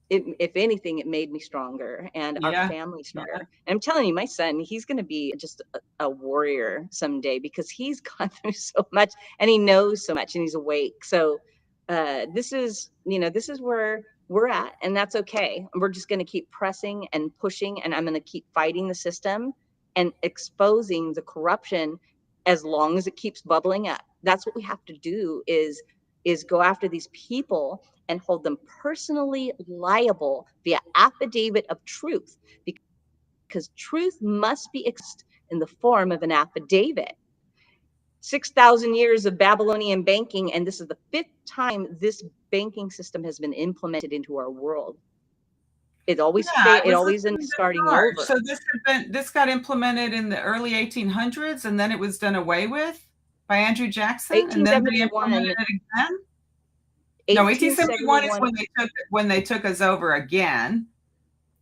B: it. If anything, it made me stronger and our
A: Yeah.
B: family
A: Yeah.
B: stronger. And I'm telling you, my son, he's going to be just a warrior someday because he's gone through so much and he knows so much and he's awake. So this is, this is where we're at, and that's okay. We're just going to keep pressing and pushing, and I'm going to keep fighting the system and exposing the corruption as long as it keeps bubbling up. That's what we have to do is go after these people and hold them personally liable via affidavit of truth, because truth must be expressed in the form of an affidavit. 6,000 years of Babylonian banking, and this is the 5th time this banking system has been implemented into our world. It always
A: Yeah, it was the
B: ends
A: same
B: starting
A: charge.
B: over.
A: So this got implemented in the early 1800s, and then it was done away with by Andrew Jackson, and then they
B: 1871.
A: implemented it again. No, 1871 is
B: 1871.
A: when they took us over again,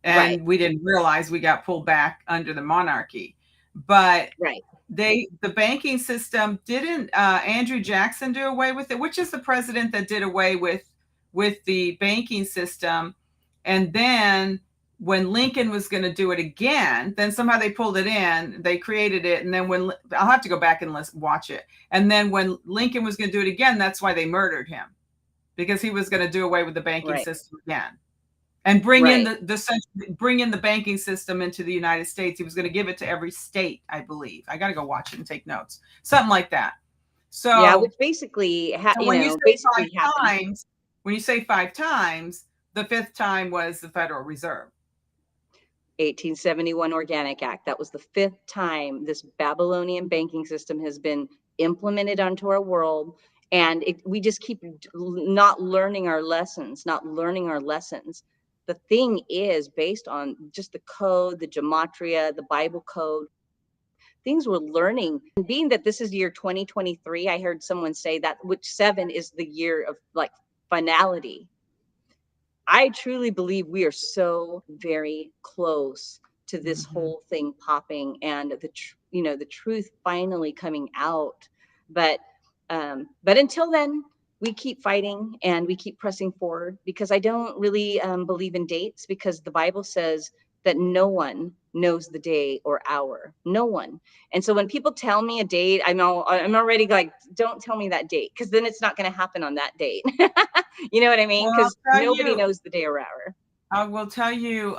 A: and
B: Right.
A: we didn't realize we got pulled back under the monarchy. But
B: Right.
A: the banking system didn't Andrew Jackson do away with it, which is the president that did away with the banking system. And then when Lincoln was going to do it again, then somehow they pulled it in, they created it. And then when I'll have to go back and watch it. And then when Lincoln was going to do it again, that's why they murdered him, because he was going to do away with the banking system again and bring in the banking system into the United States. He was going to give it to every state, I believe. I got to go watch it and take notes, something like that. So
B: yeah, which basically,
A: when you say
B: basically
A: when you say 5 times, the 5th time was the Federal Reserve.
B: 1871 Organic Act. That was the 5th time this Babylonian banking system has been implemented onto our world. And we just keep not learning our lessons. The thing is based on just the code, the gematria, the Bible code, things we're learning. And being that this is year 2023, I heard someone say that which 7 is the year of like finality. I truly believe we are so very close to this whole thing popping and the truth finally coming out. But until then, we keep fighting and we keep pressing forward, because I don't really believe in dates, because the Bible says that no one knows the day or hour. No one. And so when people tell me a date, I'm already like, don't tell me that date, because then it's not going to happen on that date. You know what I mean? Because nobody knows the day or hour.
A: I will tell you,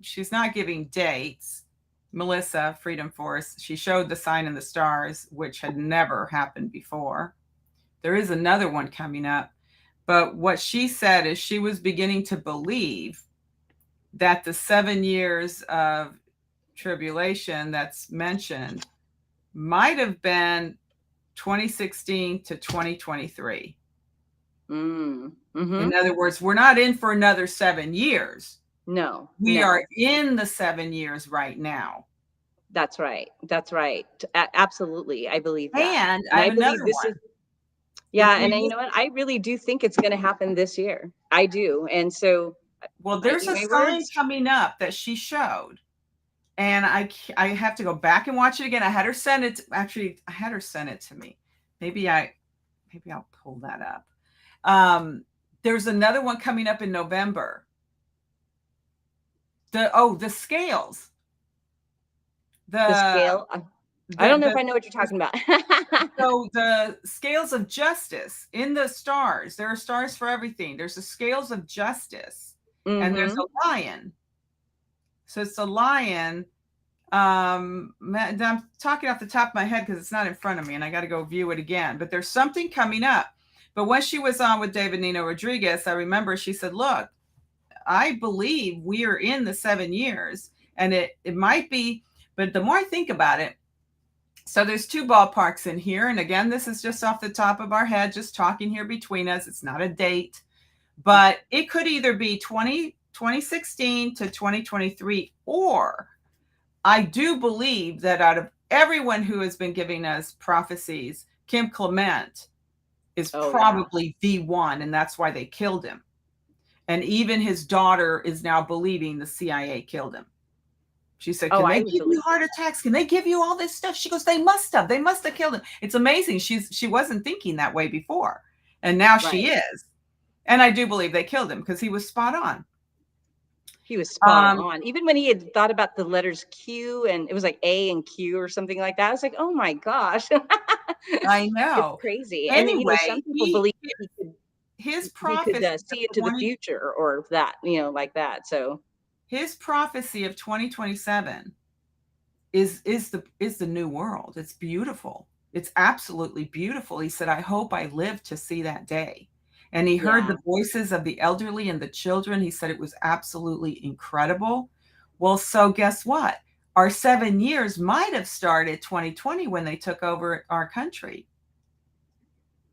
A: she's not giving dates. Melissa, Freedom Force, she showed the sign in the stars, which had never happened before. There is another one coming up. But what she said is she was beginning to believe that the 7 years of tribulation that's mentioned might have been 2016 to 2023. In other words, we're not in for another 7 years.
B: No.
A: We are in the 7 years right now.
B: That's right. Absolutely. I believe that.
A: And I have another one.
B: And then, you know what? I really do think it's going to happen this year. I do. And so,
A: well, there's a sign coming up that she showed, and I have to go back and watch it again. I had her send it. Actually, I had her send it to me. Maybe I'll pull that up. There's another one coming up in November. The scales.
B: The scale. I don't know if I know what you're talking about.
A: So the scales of justice in the stars. There are stars for everything. There's the scales of justice, and there's a lion. So it's a lion. I'm talking off the top of my head because it's not in front of me, and I got to go view it again. But there's something coming up. But when she was on with David Nino Rodriguez, I remember she said, look, I believe we are in the 7 years, and it might be, but the more I think about it, so there's 2 ballparks in here. And again, this is just off the top of our head, just talking here between us. It's not a date, but it could either be 2016 to 2023, or I do believe that out of everyone who has been giving us prophecies, Kim Clement is probably the one, and that's why they killed him. And even his daughter is now believing the CIA killed him. She said,
B: Oh,
A: can
B: I
A: they
B: would
A: give you
B: believe
A: heart attacks? Can they give you all this stuff? She goes, they must have killed him. It's amazing. She wasn't thinking that way before. And now she
B: right.
A: is. And I do believe they killed him because he was spot on.
B: He was spot
A: Um,
B: on. Even when he had thought about the letters Q and it was like A and Q or something like that, I was like, oh my gosh.
A: I
B: It's
A: know.
B: crazy. And you know, some
A: Anyway,
B: people believe
A: his
B: he could
A: prophecy of
B: see into the
A: 20
B: future or that, you know, like that. So
A: his prophecy of 2027 is the new world. It's beautiful. It's absolutely beautiful. He said, I hope I live to see that day. And he heard
B: yeah.
A: the voices of the elderly and the children. He said it was absolutely incredible. Well, so guess what? Our 7 years might have started 2020 when they took over our country.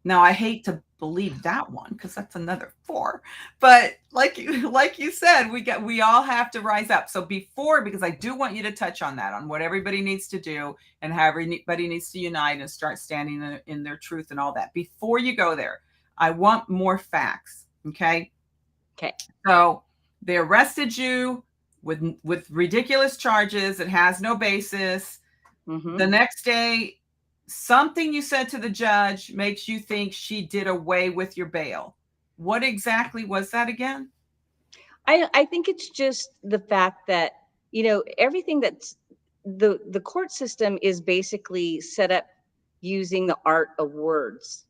A: Now, I hate to believe that one because that's another 4. But like you said, we all have to rise up. So before, because I do want you to touch on that, on what everybody needs to do and how everybody needs to unite and start standing in their truth and all that. Before you go there, I want more facts. Okay.
B: Okay.
A: So they arrested you with ridiculous charges. It has no basis.
B: Mm-hmm.
A: The next day, something you said to the judge makes you think she did away with your bail. What exactly was that again?
B: I think it's just the fact that, you know, everything that's the court system is basically set up using the art of words.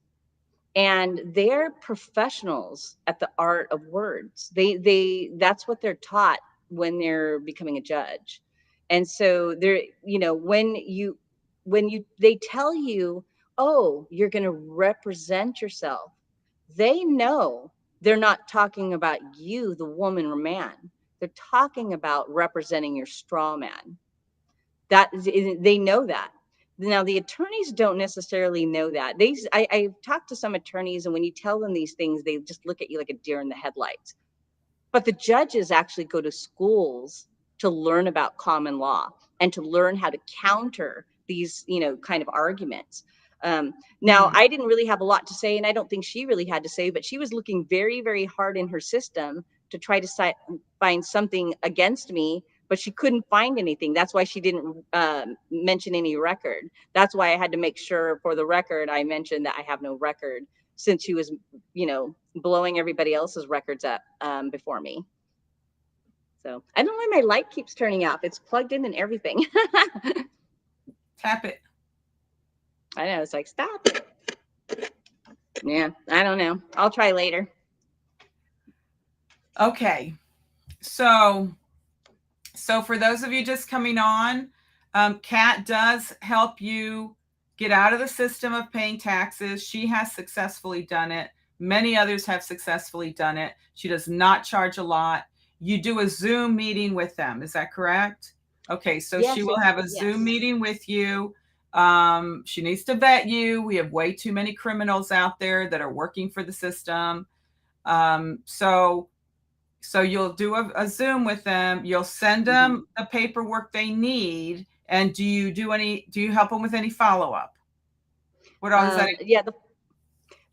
B: And they're professionals at the art of words. They that's what they're taught when they're becoming a judge. And so they're, you know, when you they tell you, oh, you're going to represent yourself, they know they're not talking about you, the woman or man. They're talking about representing your straw man. They know that. Now the attorneys don't necessarily know that. I've talked to some attorneys, and when you tell them these things, they just look at you like a deer in the headlights. But the judges actually go to schools to learn about common law and to learn how to counter these, you know, kind of arguments. Now,
A: Hmm.
B: I didn't really have a lot to say, and I don't think she really had to say, but she was looking very, very hard in her system to try to find something against me, but she couldn't find anything. That's why she didn't mention any record. That's why I had to make sure for the record I mentioned that I have no record, since she was, you know, blowing everybody else's records up before me. So I don't know why my light keeps turning off. It's plugged in and everything.
A: Tap it.
B: I know. It's like, stop it. Yeah, I don't know. I'll try later.
A: Okay. So for those of you just coming on, Kat does help you get out of the system of paying taxes. She has successfully done it. Many others have successfully done it. She does not charge a lot. You do a Zoom meeting with them. Is that correct? Okay, so she
B: Yes,
A: will have a Zoom
B: yes.
A: meeting with you. She needs to vet you. We have way too many criminals out there that are working for the system. So you'll do a Zoom with them. You'll send
B: Mm-hmm.
A: them the paperwork they need. And do you help them with any follow up? What all does that?
B: Yeah,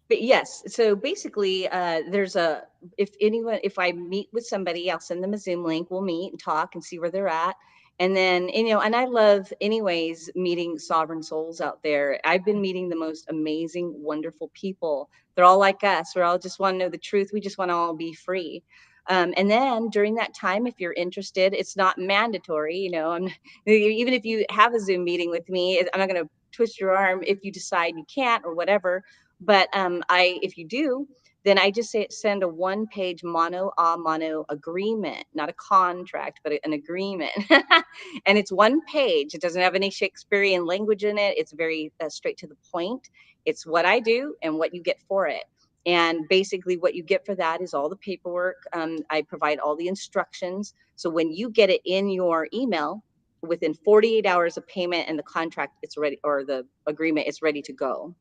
B: but yes, so basically, there's a if I meet with somebody, I'll send them a Zoom link. We'll meet and talk and see where they're at. And then, you know, and I love, anyways, meeting sovereign souls out there. I've been meeting the most amazing, wonderful people. They're all like us. We're all just want to know the truth. We just want to all be free. And then during that time, if you're interested, it's not mandatory. You know, even if you have a Zoom meeting with me, I'm not going to twist your arm if you decide you can't or whatever. But if you do, then I just send a one-page mono agreement, not a contract, but an agreement. And it's one page. It doesn't have any Shakespearean language in it. It's very straight to the point. It's what I do and what you get for it. And basically, what you get for that is all the paperwork. I provide all the instructions. So when you get it in your email, within 48 hours of payment and the contract, it's ready, or the agreement is ready to go.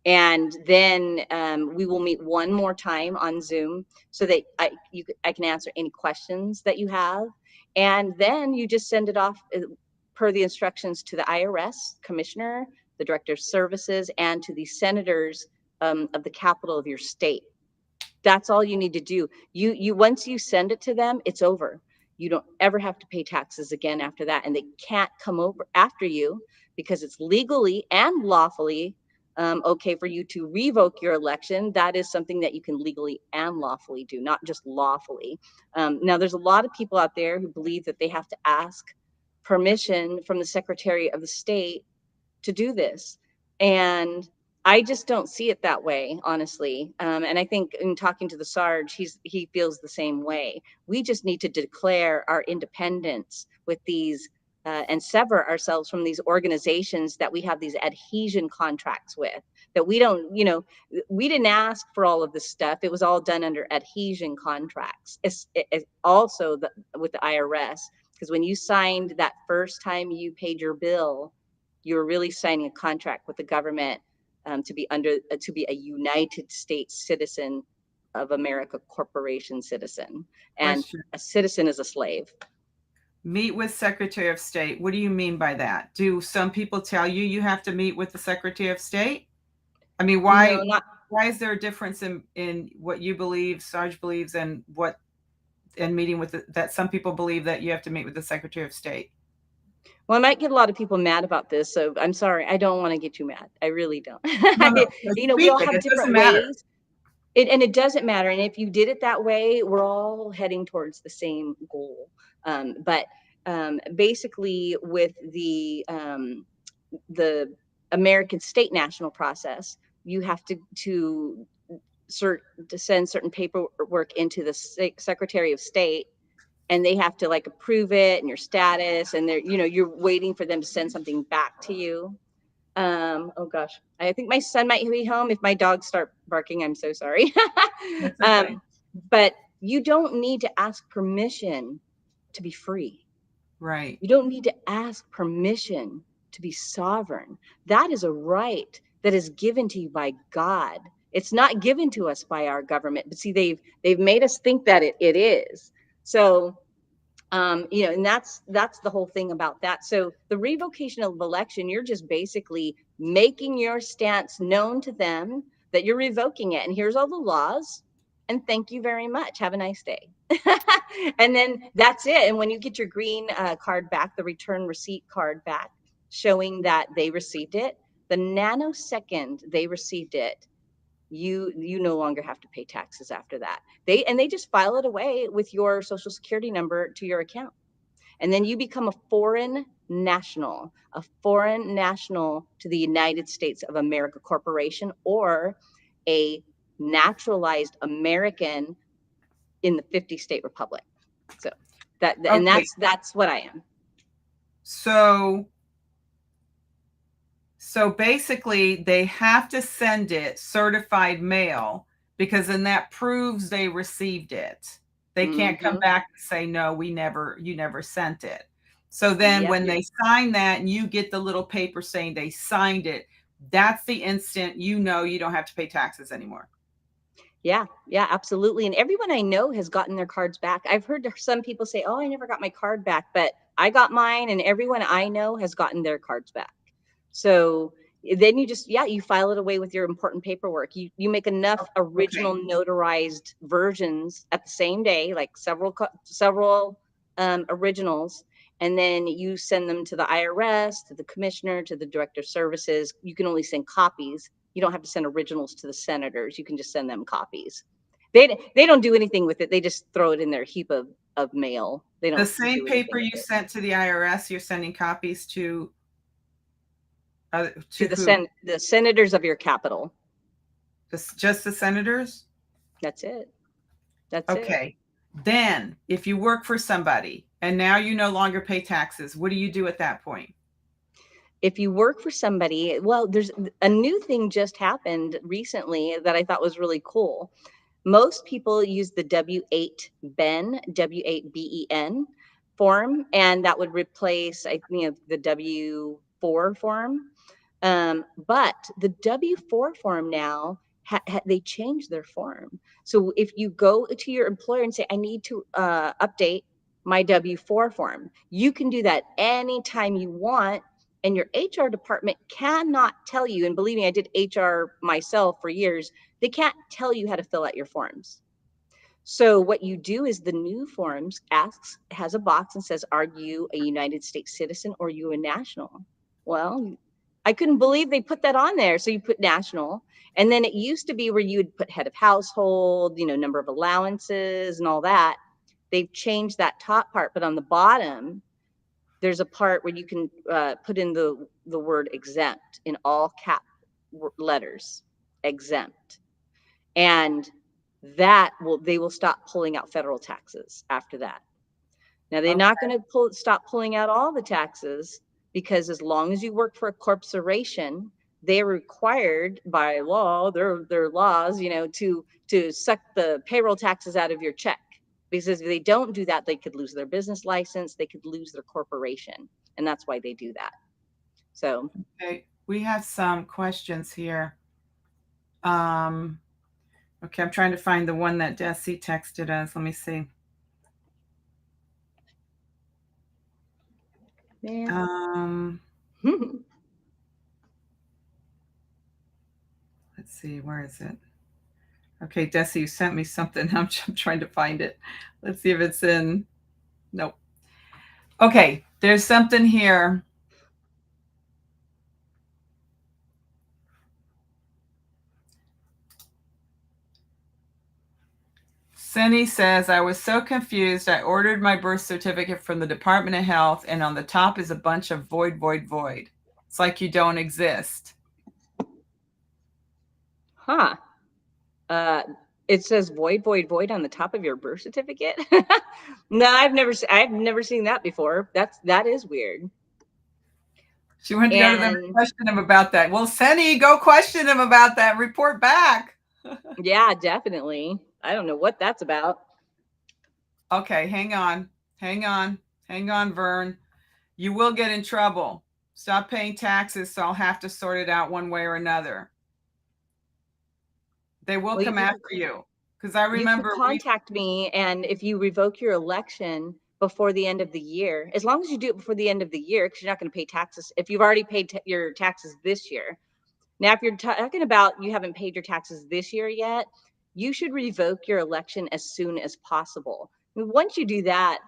B: And then we will meet one more time on Zoom so that I can answer any questions that you have. And then you just send it off per the instructions to the IRS commissioner, the director of services, and to the senators of the capital of your state. That's all you need to do. You once you send it to them, it's over. You don't ever have to pay taxes again after that, and they can't come over after you because it's legally and lawfully okay for you to revoke your election. That is something that you can legally and lawfully do, not just lawfully. Now, there's a lot of people out there who believe that they have to ask permission from the Secretary of the State to do this. And I just don't see it that way, honestly. And I think in talking to the Sarge, he feels the same way. We just need to declare our independence with these and sever ourselves from these organizations that we have these adhesion contracts with. That we don't, we didn't ask for all of this stuff. It was all done under adhesion contracts. It's also with the IRS, because when you signed that first time you paid your bill, you were really signing a contract with the government to be a United States citizen of America corporation citizen, and
A: Question.
B: a citizen is a slave.
A: Meet with Secretary of State. What do you mean by that? Do some people tell you you have to meet with the Secretary of State? I mean,
B: No, not.
A: why is there a difference in what you believe, Sarge believes, and meeting with that some people believe that you have to meet with the Secretary of State?
B: Well, I might get a lot of people mad about this, so I'm sorry. I don't want to get you mad. I really don't.
A: No, no, just
B: We
A: speak
B: all
A: it.
B: have
A: It doesn't
B: different
A: matter.
B: ways. And it doesn't matter. And if you did it that way, we're all heading towards the same goal. But basically, with the American state national process, you have to send certain paperwork into the Secretary of State, and they have to like approve it and your status, and you're waiting for them to send something back to you. Oh gosh, I think my son might be home. If my dogs start barking, I'm so sorry.
A: That's okay.
B: But you don't need to ask permission to be free.
A: Right.
B: You don't need to ask permission to be sovereign. That is a right that is given to you by God. It's not given to us by our government. But see, they've made us think that it is. So and that's the whole thing about that. So the revocation of election, you're just basically making your stance known to them that you're revoking it, and here's all the laws, and thank you very much, have a nice day. And then that's it. And when you get your green card back, the return receipt card back, showing that they received it, the nanosecond they received it, you no longer have to pay taxes after that. They just file it away with your social security number to your account. And then you become a foreign national to the United States of America Corporation, or a naturalized American in the 50 state republic. So and
A: Okay.
B: that's what I am.
A: So basically, they have to send it certified mail, because then that proves they received it. They can't come back and say, no, you never sent it. So then
B: Yep.
A: when they sign that and you get the little paper saying they signed it, that's the instant you don't have to pay taxes anymore.
B: Yeah, absolutely. And everyone I know has gotten their cards back. I've heard some people say, oh, I never got my card back, but I got mine, and everyone I know has gotten their cards back. So then you file it away with your important paperwork. You make enough original notarized versions at the same day, like several originals, and then you send them to the IRS, to the commissioner, to the director of services. You can only send copies. You don't have to send originals to the senators. You can just send them copies. They don't do anything with it. They just throw it in their heap of mail. They don't.
A: The same paper you sent to the IRS, you're sending copies to
B: the senators of your capital.
A: Just the senators?
B: That's it. That's
A: okay. Then, if you work for somebody and now you no longer pay taxes, what do you do at that point?
B: If you work for somebody, well, there's a new thing just happened recently that I thought was really cool. Most people use the W-8BEN, W-8BEN form, and that would replace, the W-4 form. But the W-4 form now, they changed their form. So if you go to your employer and say, I need to update my W-4 form, you can do that anytime you want. And your HR department cannot tell you, and believe me, I did HR myself for years, They can't tell you how to fill out your forms. So what you do is the new forms has a box and says, are you a United States citizen or are you a national? Well, I couldn't believe they put that on there. So you put national. And then it used to be where you would put head of household, number of allowances and all that. They've changed that top part, but on the bottom, there's a part where you can put in the word exempt in all cap letters, exempt. And they will stop pulling out federal taxes after that. Now they're not going to stop pulling out all the taxes, because as long as you work for a corporation, they're required by law, their laws, to suck the payroll taxes out of your check. Because if they don't do that, they could lose their business license, they could lose their corporation, and that's why they do that. So
A: okay, we have some questions here. Okay, I'm trying to find the one that Desi texted us. Let me see. Let's see, where is it? Okay, Desi, you sent me something. I'm trying to find it. Let's see if it's in. Nope. Okay, there's something here. Cindy says, I was so confused. I ordered my birth certificate from the Department of Health, and on the top is a bunch of void, void, void. It's like you don't exist.
B: Huh. It says void, void, void on the top of your birth certificate. No, I've never seen that before. That is weird.
A: She wanted to go to them and question him about that. Well, Senny, go question him about that. Report back.
B: Yeah, definitely. I don't know what that's about.
A: Okay, hang on, Vern. You will get in trouble. Stop paying taxes, so I'll have to sort it out one way or another. They will come after you, because I remember
B: you can contact me, and if you revoke your election before the end of the year, as long as you do it before the end of the year, because you're not going to pay taxes if you've already paid your taxes this year. Now, if you're talking about you haven't paid your taxes this year yet, you should revoke your election as soon as possible. Once you do that,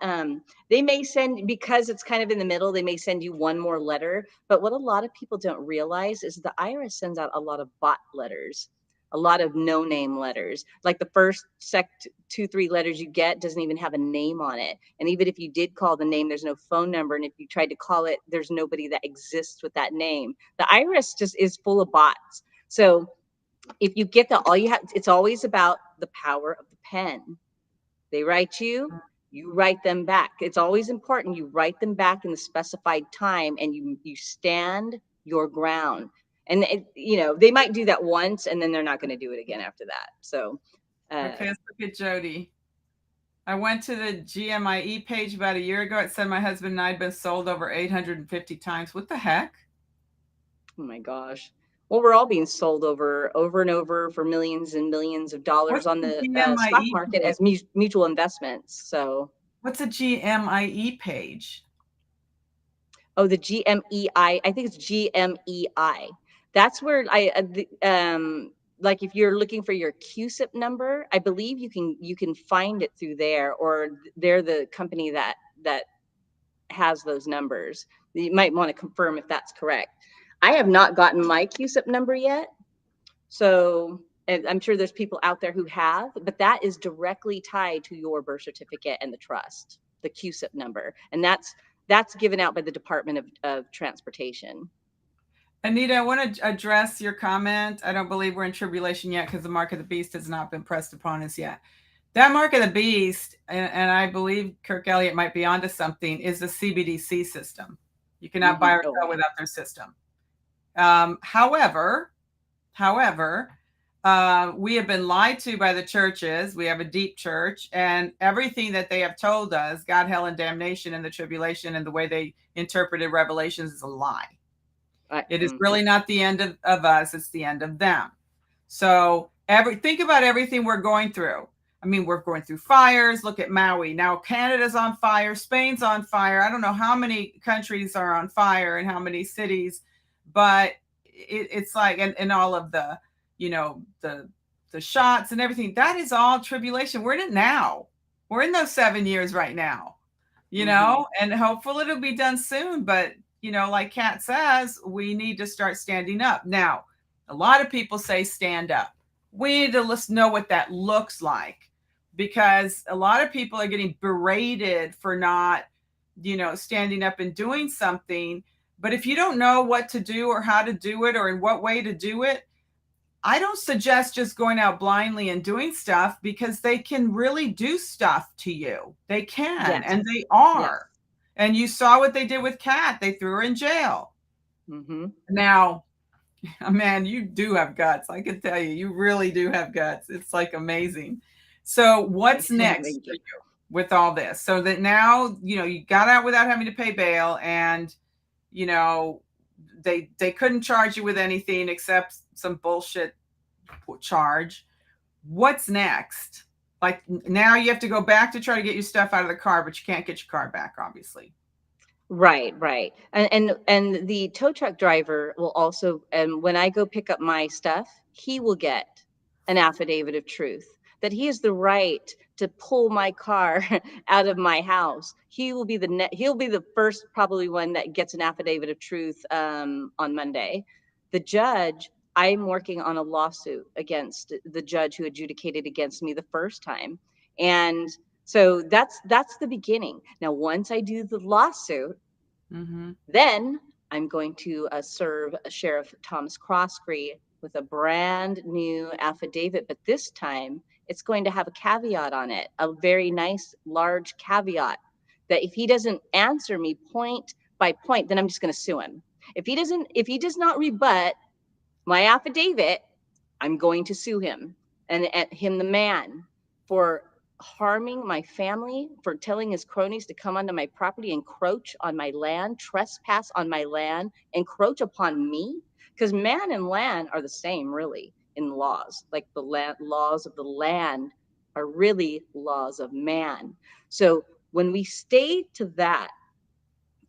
B: they may send, because it's kind of in the middle, they may send you one more letter. But what a lot of people don't realize is the IRS sends out a lot of bot letters, a lot of no-name letters. Like the first 2-3 letters you get doesn't even have a name on it. And even if you did call the name, there's no phone number. And if you tried to call it, there's nobody that exists with that name. The IRS just is full of bots. So if you get it's always about the power of the pen. They write you write them back. It's always important you write them back in the specified time, and you stand your ground. And they might do that once, and then they're not going to do it again after that. So
A: okay, let's look at Jody. I went to the GMIE page about a year ago. It said my husband and I had been sold over 850 times. What the heck?
B: Oh my gosh. Well, we're all being sold over and over for millions and millions of dollars on the stock market as mutual investments. So
A: what's a GMIE page?
B: Oh, the GMEI. I think it's GMEI. That's where like if you're looking for your QSIP number, I believe you can find it through there, or they're the company that has those numbers. You might want to confirm if that's correct. I have not gotten my QSIP number yet. So, and I'm sure there's people out there who have, but that is directly tied to your birth certificate and the trust, the QSIP number. And that's given out by the Department of Transportation.
A: Anita, I want to address your comment. I don't believe we're in tribulation yet because the mark of the beast has not been pressed upon us yet. That mark of the beast, and I believe Kirk Elliott might be onto something, is the CBDC system. You cannot buy or sell without their system. However, we have been lied to by the churches. We have a deep church, and everything that they have told us, God, hell, and damnation, and the tribulation, and the way they interpreted Revelations is a lie. It is really not the end of us. It's the end of them. So think about everything we're going through. I mean, we're going through fires. Look at Maui. Now Canada's on fire. Spain's on fire. I don't know how many countries are on fire and how many cities, but it's like, and all of the the shots and everything, that is all tribulation. We're in it now. We're in those 7 years right now, you know, and hopefully it'll be done soon. But, you know, like Kat says, we need to start standing up. Now, a lot of people say stand up. We need to know what that looks like, because a lot of people are getting berated for not, you know, standing up and doing something. But if you don't know what to do or how to do it or in what way to do it, I don't suggest just going out blindly and doing stuff, because they can really do stuff to you. They can,
B: Yes.
A: and they
B: Yes.
A: are. And you saw what they did with Kat. They threw her in jail. Now, man, you do have guts. I can tell you, you really do have guts. It's like amazing. So what's next for you with all this? So that now, you know, you got out without having to pay bail, and, you know, they couldn't charge you with anything except some bullshit charge. What's next? Like, now you have to go back to try to get your stuff out of the car, but you can't get your car back, obviously.
B: Right, right. And the tow truck driver will also, and when I go pick up my stuff, he will get an affidavit of truth that he has the right to pull my car out of my house. He will be he'll be the first probably one that gets an affidavit of truth on Monday. The judge, I'm working on a lawsuit against the judge who adjudicated against me the first time. And so that's the beginning. Now, once I do the lawsuit, then I'm going to serve Sheriff Thomas Croskrey with a brand new affidavit, but this time it's going to have a caveat on it, a very nice large caveat that if he doesn't answer me point by point, then I'm just going to sue him. If he does not rebut my affidavit, I'm going to sue him and him, the man, for harming my family, for telling his cronies to come onto my property, encroach on my land, trespass on my land, encroach upon me. Because man and land are the same, really, in laws. Like the laws of the land are really laws of man. So when we stay to that,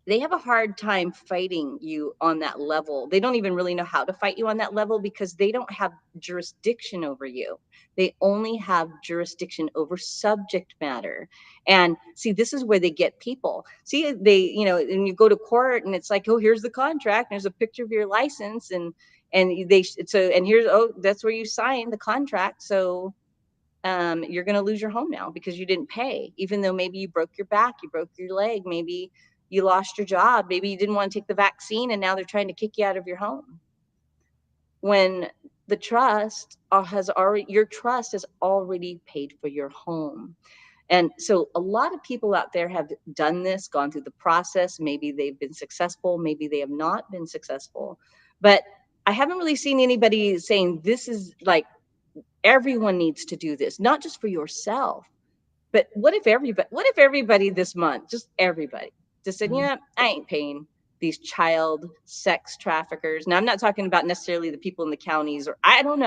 B: they have a hard time fighting you on that level. They don't even really know how to fight you on that level because they don't have jurisdiction over you. They only have jurisdiction over subject matter. And see, this is where they get people. See, and you go to court and it's like, oh, here's the contract. There's a picture of your license, and here's, oh, that's where you signed the contract. So you're going to lose your home now because you didn't pay, even though maybe you broke your back, you broke your leg, maybe you lost your job, maybe you didn't want to take the vaccine, and now they're trying to kick you out of your home. When the trust your trust has already paid for your home. And so a lot of people out there have done this, gone through the process. Maybe they've been successful, maybe they have not been successful. But I haven't really seen anybody saying this is like, everyone needs to do this, not just for yourself, but what if everybody this month, just everybody, just said, yeah, I ain't paying these child sex traffickers. Now, I'm not talking about necessarily the people in the counties, or I don't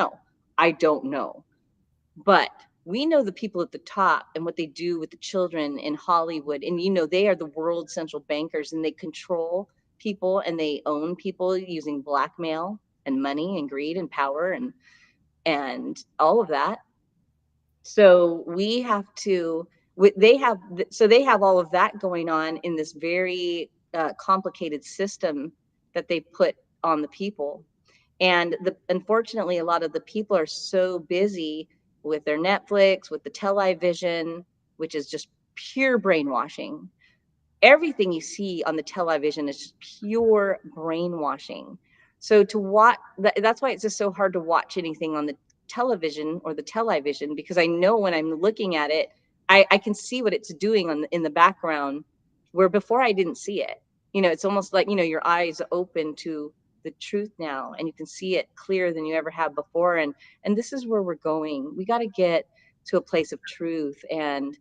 B: know. But we know the people at the top and what they do with the children in Hollywood. And, they are the world central bankers, and they control people and they own people using blackmail and money and greed and power and all of that. So we have to, they have all of that going on in this very complicated system that they put on the people. And unfortunately, a lot of the people are so busy with their Netflix, with the television, which is just pure brainwashing. Everything you see on the television is just pure brainwashing. So to watch, that's why it's just so hard to watch anything on the television or the television, because I know when I'm looking at it, I can see what it's doing in the background, where before I didn't see it. It's almost like, your eyes open to the truth now, and you can see it clearer than you ever have before. And this is where we're going. We got to get to a place of truth, and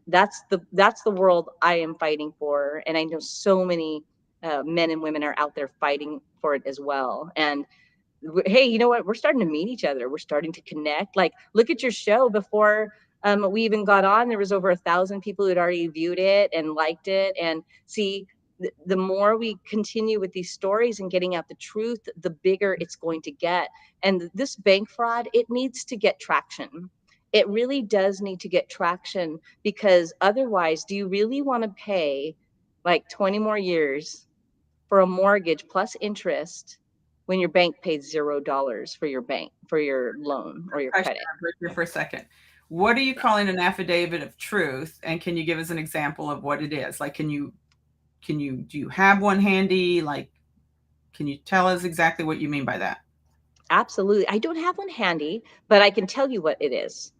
B: that's the world I am fighting for. And I know so many men and women are out there fighting for it as well. And hey, you know what? We're starting to meet each other. We're starting to connect. Like, look at your show. Before we even got on, there was over 1,000 people who'd already viewed it and liked it. And see, the more we continue with these stories and getting out the truth, the bigger it's going to get. And this bank fraud, it needs to get traction. It really does need to get traction, because otherwise, do you really want to pay like 20 more years for a mortgage plus interest when your bank pays $0 for your loan or your credit?
A: Break here for a second. What are you calling an affidavit of truth? And can you give us an example of what it is? Like, do you have one handy? Like, can you tell us exactly what you mean by that?
B: Absolutely. I don't have one handy, but I can tell you what it is.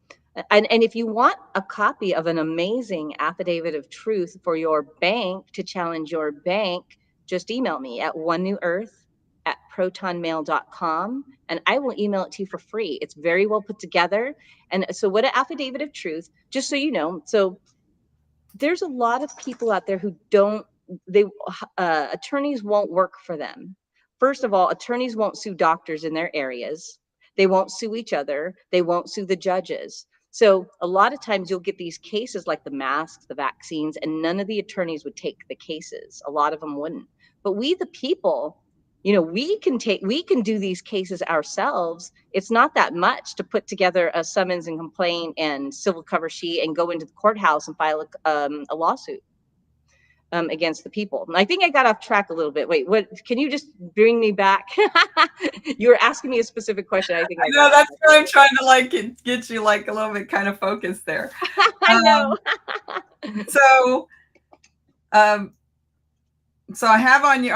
B: And if you want a copy of an amazing affidavit of truth for your bank to challenge your bank, just email me at onenewearth@protonmail.com, and I will email it to you for free. It's very well put together. And so what an affidavit of truth, just so you know, so there's a lot of people out there who don't, they attorneys won't work for them. First of all, attorneys won't sue doctors in their areas. They won't sue each other. They won't sue the judges. So a lot of times you'll get these cases like the masks, the vaccines, and none of the attorneys would take the cases. A lot of them wouldn't. But we, the people, we can do these cases ourselves. It's not that much to put together a summons and complaint and civil cover sheet and go into the courthouse and file a lawsuit against the people. And I think I got off track a little bit. Wait, what? Can you just bring me back? You were asking me a specific question. I think I
A: know
B: got
A: that's what I'm trying to like get you like a little bit kind of focused there.
B: I know.
A: So I have on the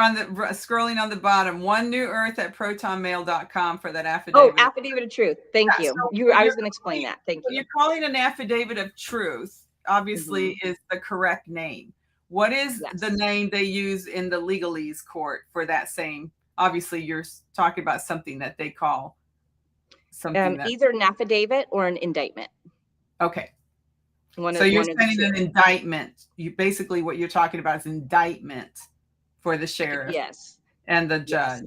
A: scrolling on the bottom, onenewearth@protonmail.com for that affidavit.
B: Oh, affidavit of truth. Thank you.
A: So
B: I was going to explain that. Thank you.
A: You're calling an affidavit of truth, obviously, is the correct name. What is the name they use in the legalese court for that same? Obviously, you're talking about something that they call something
B: either an affidavit or an indictment.
A: Okay. So you're sending an indictment. Basically what you're talking about is indictment for the sheriff.
B: Yes.
A: And the judge.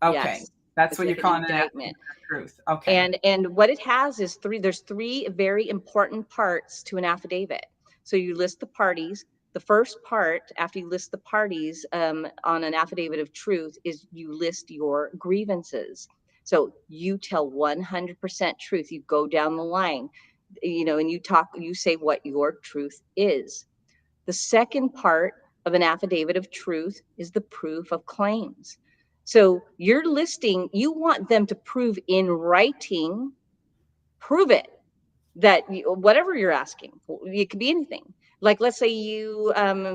A: Okay.
B: Yes.
A: That's what you're calling an indictment of truth. Okay.
B: And what it has is there's three very important parts to an affidavit. So you list the parties. The first part, after you list the parties on an affidavit of truth, is you list your grievances. So you tell 100% truth. You go down the line, and you say what your truth is. The second part of an affidavit of truth is the proof of claims. So you're listing, you want them to prove in writing, prove it, that whatever you're asking, it could be anything. Like, let's say you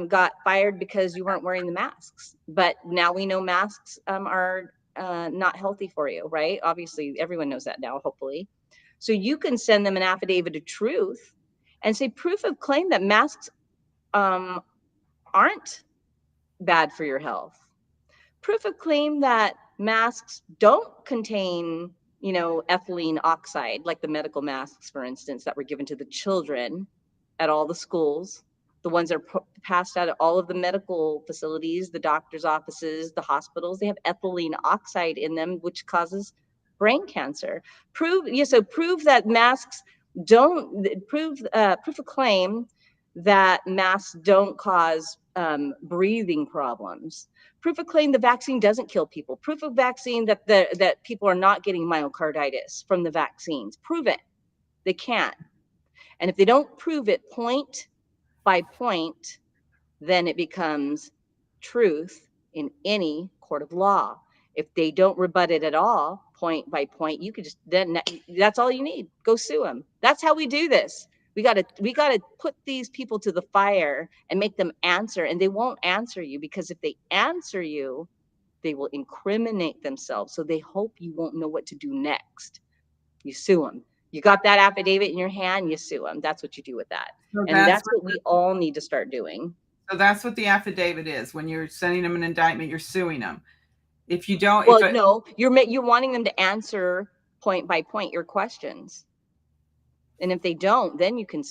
B: got fired because you weren't wearing the masks, but now we know masks are not healthy for you, right? Obviously, everyone knows that now, hopefully. So you can send them an affidavit of truth and say proof of claim that masks aren't bad for your health. Proof of claim that masks don't contain, ethylene oxide, like the medical masks, for instance, that were given to the children at all the schools, the ones that are passed out at all of the medical facilities, the doctor's offices, the hospitals. They have ethylene oxide in them, which causes brain cancer. Prove that masks don't proof of claim that masks don't cause breathing problems. Proof of claim the vaccine doesn't kill people. Proof of vaccine that people are not getting myocarditis from the vaccines. Prove it. They can't. And if they don't prove it point by point, then it becomes truth in any court of law. If they don't rebut it at all, point by point, you could that's all you need. Go sue them. That's how we do this. We got to put these people to the fire and make them answer, and they won't answer you, because if they answer you, they will incriminate themselves. So they hope you won't know what to do next. You sue them. You got that affidavit in your hand, you sue them. That's what you do with that. So that's what we all need to start doing.
A: So that's what the affidavit is. When you're sending them an indictment, you're suing them. If you don't,
B: no, you're wanting them to answer point by point your questions. And if they don't, then you can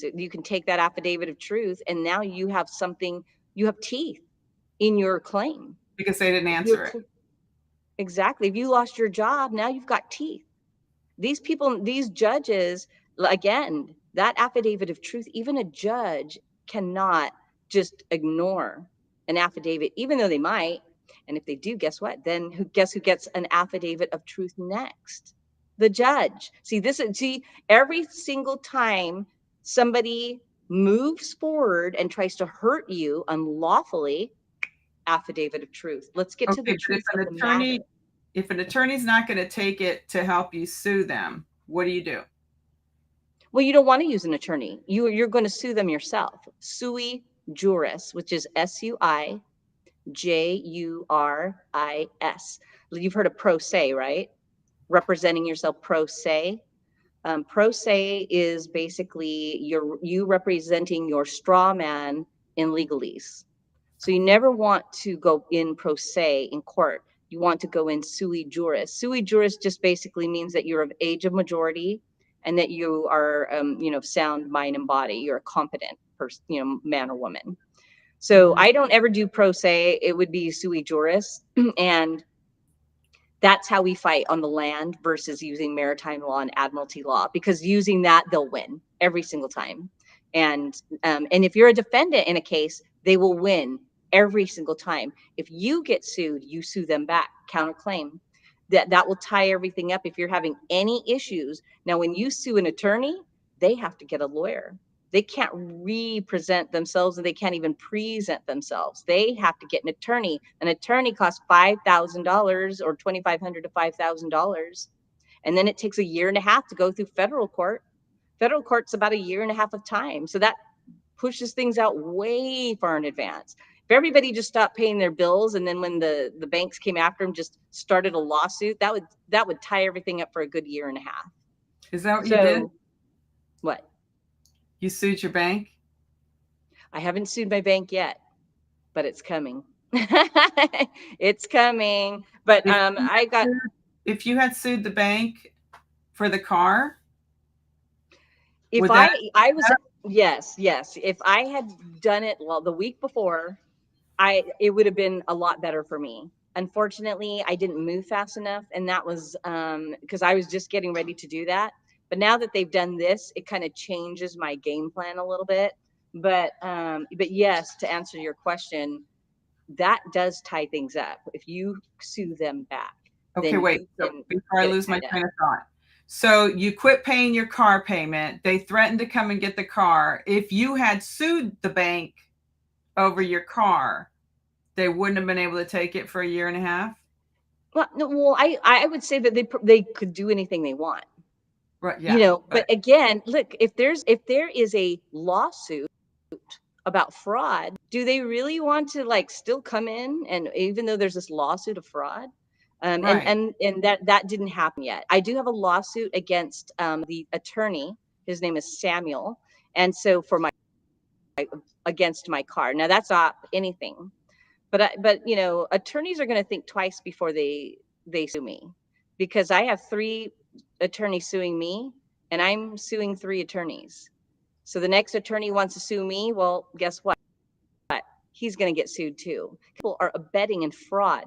B: take that affidavit of truth, and now you have something, you have teeth in your claim.
A: Because they didn't answer it.
B: Exactly. If you lost your job, now you've got teeth. These people, these judges, again, that affidavit of truth, even a judge cannot just ignore an affidavit, even though they might. And if they do, guess what? Then guess who gets an affidavit of truth next? The judge. See, every single time somebody moves forward and tries to hurt you unlawfully, affidavit of truth. Let's get to the
A: Okay, but
B: truth of the matter.
A: if an attorney's not going to take it to help you sue them, what do?
B: Well, you don't want to use an attorney. You're going to sue them yourself. Sui juris, which is SUIJURIS. You've heard of pro se, right? Representing yourself pro se. Pro se is basically you representing your straw man in legalese. So you never want to go in pro se in court. You want to go in sui juris. Sui juris just basically means that you're of age of majority and that you are, sound mind and body. You're a competent person, man or woman. So I don't ever do pro se. It would be sui juris. And that's how we fight on the land versus using maritime law and admiralty law, because using that, they'll win every single time. And if you're a defendant in a case, they will win every single time. If you get sued, you sue them back, counterclaim. That will tie everything up if you're having any issues. Now, when you sue an attorney, they have to get a lawyer. They can't represent themselves, and they can't even present themselves. They have to get an attorney. An attorney costs $5,000 or $2,500 to $5,000. And then it takes a year and a half to go through federal court. Federal court's about a year and a half of time. So that pushes things out way far in advance. If everybody just stopped paying their bills, and then when the banks came after them, just started a lawsuit, that would tie everything up for a good year and a half.
A: Is that what you did?
B: What?
A: You sued your bank?
B: I haven't sued my bank yet, but it's coming. It's coming. But
A: if you had sued the bank for the car,
B: if yes. If I had done it the week before, it would have been a lot better for me. Unfortunately, I didn't move fast enough, and that was because I was just getting ready to do that. But now that they've done this, it kind of changes my game plan a little bit. But yes, to answer your question, that does tie things up if you sue them back.
A: Okay, wait. So before I lose my train of thought. So you quit paying your car payment. They threatened to come and get the car. If you had sued the bank over your car, they wouldn't have been able to take it for a year and a half?
B: Well, no, well, I would say that they could do anything they want.
A: Right, yeah.
B: But again, look, if there is a lawsuit about fraud, do they really want to still come in, and even though there's this lawsuit of fraud?
A: Right.
B: And that didn't happen yet. I do have a lawsuit against the attorney. His name is Samuel. And so against my car. Now that's not anything. But attorneys are going to think twice before they sue me, because I have 3 attorneys suing me, and I'm suing 3 attorneys. So the next attorney wants to sue me. Well, guess what? He's going to get sued too. People are abetting in fraud.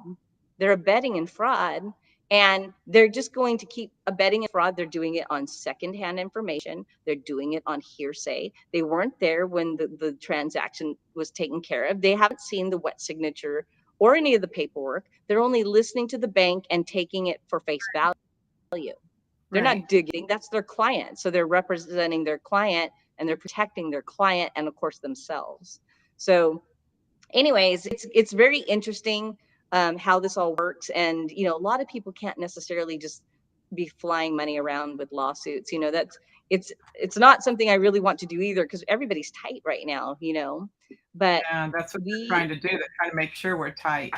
B: They're abetting in fraud, and they're just going to keep abetting in fraud. They're doing it on secondhand information. They're doing it on hearsay. They weren't there when the transaction was taken care of. They haven't seen the wet signature or any of the paperwork. They're only listening to the bank and taking it for face value. They're not digging. That's their client. So they're representing their client, and they're protecting their client and, of course, themselves. So anyways, it's very interesting how this all works. And, a lot of people can't necessarily just be flying money around with lawsuits. It's not something I really want to do either, because everybody's tight right now, but
A: yeah, that's what they're trying to do. They're trying to make sure we're tight.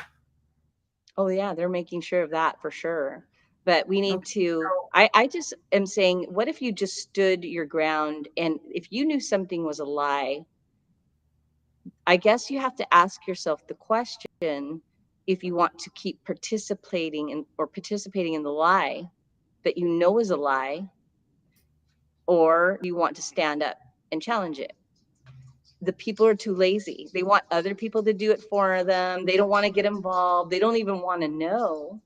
B: Oh yeah, they're making sure of that for sure. But we need to, I just am saying, what if you just stood your ground, and if you knew something was a lie, I guess you have to ask yourself the question, if you want to keep participating in the lie that you know is a lie, or you want to stand up and challenge it. The people are too lazy. They want other people to do it for them. They don't want to get involved. They don't even want to know.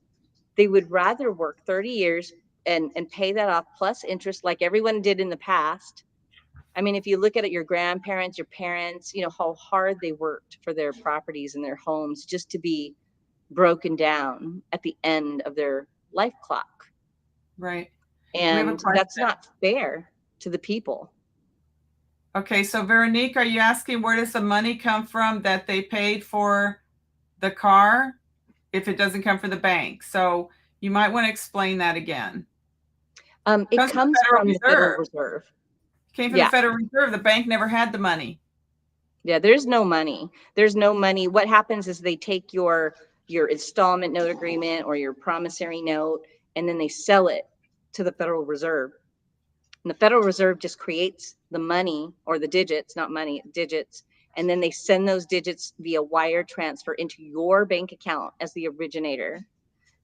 B: They would rather work 30 years and pay that off plus interest like everyone did in the past, I mean, if you look at it, your grandparents, your parents, how hard they worked for their properties and their homes just to be broken down at the end of their life clock.
A: Right. We have a
B: And that's
A: question.
B: not fair to the people.
A: Okay, so Veronique, are you asking where does the money come from that they paid for the car if it doesn't come from the bank? So you might want to explain that again.
B: It
A: Comes from the
B: comes
A: Federal
B: from the Federal
A: Reserve.
B: Reserve.
A: Came from the
B: Yeah.
A: Federal Reserve. The bank never had the money.
B: Yeah, there's no money. There's no money. What happens is they take your installment note agreement or your promissory note, and then they sell it to the Federal Reserve. And the Federal Reserve just creates the money, or the digits, not money, digits, and then they send those digits via wire transfer into your bank account as the originator.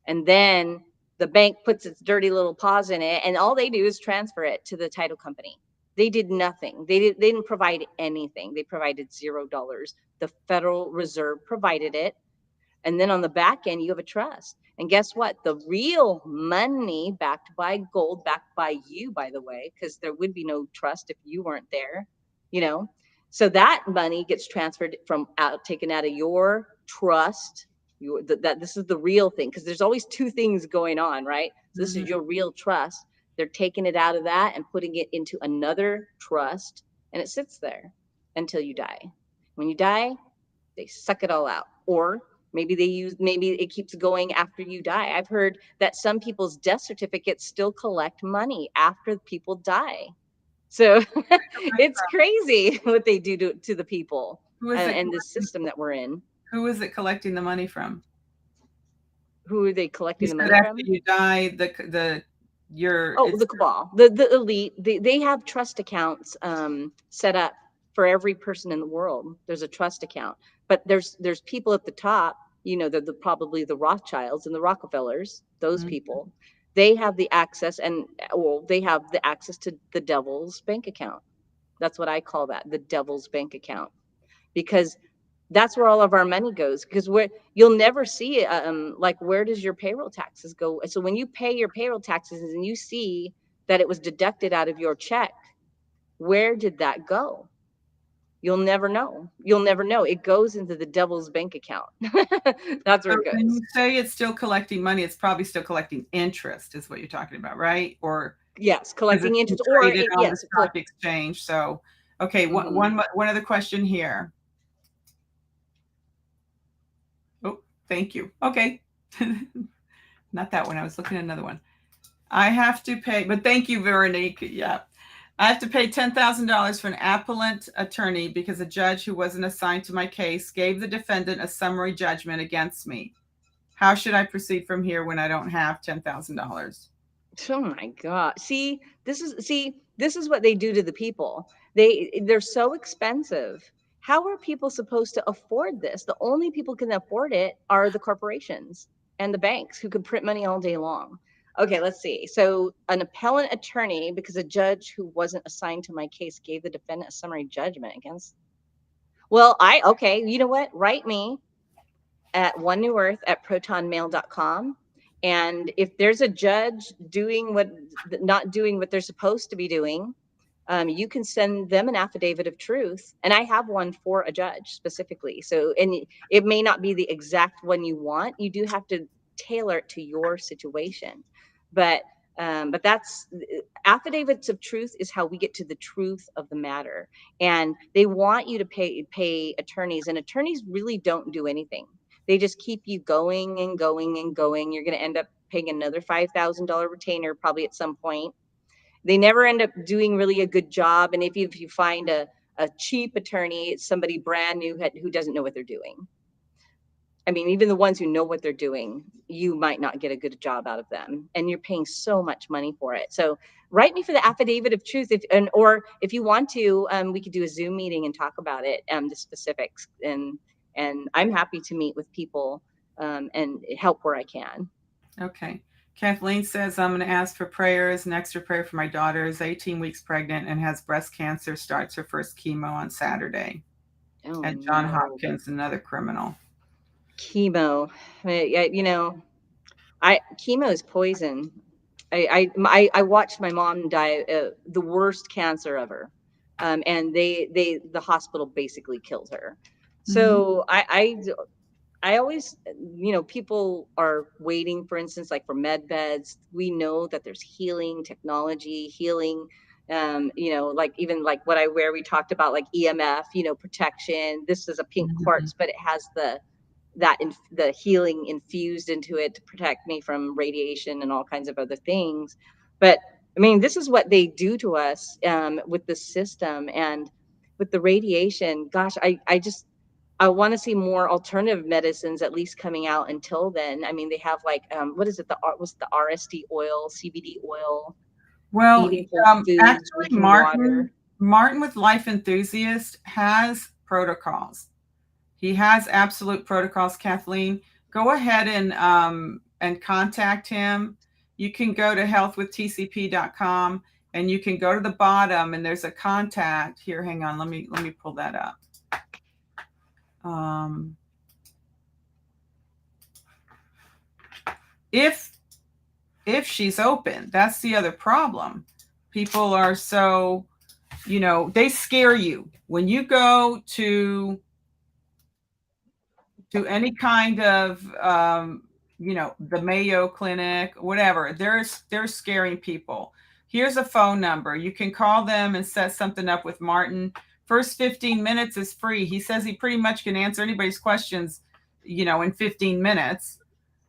B: And then the bank puts its dirty little paws in it, and all they do is transfer it to the title company. They did nothing. They didn't provide anything. They provided $0. The Federal Reserve provided it. And then on the back end, you have a trust. And guess what? The real money, backed by gold, backed by you, by the way, because there would be no trust if you weren't there, you know? So that money gets transferred taken out of your trust. That this is the real thing, because there's always two things going on, right? So this is your real trust. They're taking it out of that and putting it into another trust, and it sits there until you die. When you die, they suck it all out. Or maybe it keeps going after you die. I've heard that some people's death certificates still collect money after people die. So it's crazy what they do to the people,
A: Who is it?
B: and the system that we're in.
A: Who is it collecting the money from?
B: Who are they
A: You
B: collecting the
A: said
B: money
A: after
B: from?
A: you die,
B: The cabal, the elite. They have trust accounts set up for every person in the world. There's a trust account, but there's people at the top. Probably the Rothschilds and the Rockefellers. Those
A: Mhm.
B: people, they have the access, they have the access to the devil's bank account. That's what I call that, the devil's bank account, because that's where all of our money goes. Because you'll never see like, where does your payroll taxes go? So when you pay your payroll taxes and you see that it was deducted out of your check, where did that go? You'll never know. You'll never know. It goes into the devil's bank account. That's where
A: So
B: it
A: when
B: goes.
A: you say it's still collecting money, it's probably still collecting interest, is what you're talking about, right? Or
B: Yes,
A: because it's
B: collecting
A: been
B: interest, or
A: traded on the
B: yes,
A: stock exchange. So, okay,
B: mhm.
A: one other question here. Oh, thank you. Okay. Not that one. I was looking at another one. I have to pay, but thank you, Veronique. Yeah. I have to pay $10,000 for an appellant attorney because a judge who wasn't assigned to my case gave the defendant a summary judgment against me. How should I proceed from here when I don't have $10,000?
B: Oh my God. See, this is what they do to the people. They're so expensive. How are people supposed to afford this? The only people who can afford it are the corporations and the banks, who can print money all day long. Okay, let's see. So an appellant attorney, because a judge who wasn't assigned to my case gave the defendant a summary judgment against. Well, okay, you know what? Write me at one new earth at protonmail.com. And if there's a judge not doing what they're supposed to be doing, you can send them an affidavit of truth. And I have one for a judge specifically. So, and it may not be the exact one you want. You do have to tailor it to your situation. But that's affidavits of truth is how we get to the truth of the matter. And they want you to pay attorneys, and attorneys really don't do anything. They just keep you going and going and going. You're going to end up paying another $5,000 retainer probably at some point. They never end up doing really a good job. And if you find a cheap attorney, it's somebody brand new who doesn't know what they're doing. I mean, even the ones who know what they're doing, you might not get a good job out of them, and you're paying so much money for it. So write me for the affidavit of truth, or if you want to, we could do a Zoom meeting and talk about it, the specifics, and I'm happy to meet with people and help where I can.
A: Okay. Kathleen says, I'm going to ask for prayers, an extra prayer for my daughter is 18 weeks pregnant and has breast cancer, starts her first chemo on Saturday.
B: Oh
A: And John
B: no,
A: Hopkins, another criminal.
B: chemo. Chemo is poison. I watched my mom die, the worst cancer ever. And the hospital basically killed her.
A: Mhm.
B: So I always, people are waiting, for instance, like for med beds. We know that there's healing technology, healing, like even like what I wear, we talked about like EMF, protection. This is a pink
A: Mhm.
B: quartz, but it has the healing infused into it to protect me from radiation and all kinds of other things. But I mean, this is what they do to us with the system and with the radiation. Gosh, I want to see more alternative medicines at least coming out until then. I mean, they have like what is it? What's the RSD oil, CBD oil,
A: Well,
B: eating whole foods,
A: actually,
B: drinking water.
A: Martin with Life Enthusiast has protocols. He has absolute protocols, Kathleen. Go ahead and contact him. You can go to healthwithtcp.com and you can go to the bottom and there's a contact here. Hang on, let me pull that up. Um, if she's open, that's the other problem. People are so, they scare you when you go to any kind of the Mayo Clinic, whatever. They're scaring people. Here's a phone number. You can call them and set something up with Martin. First 15 minutes is free. He says he pretty much can answer anybody's questions, in 15 minutes.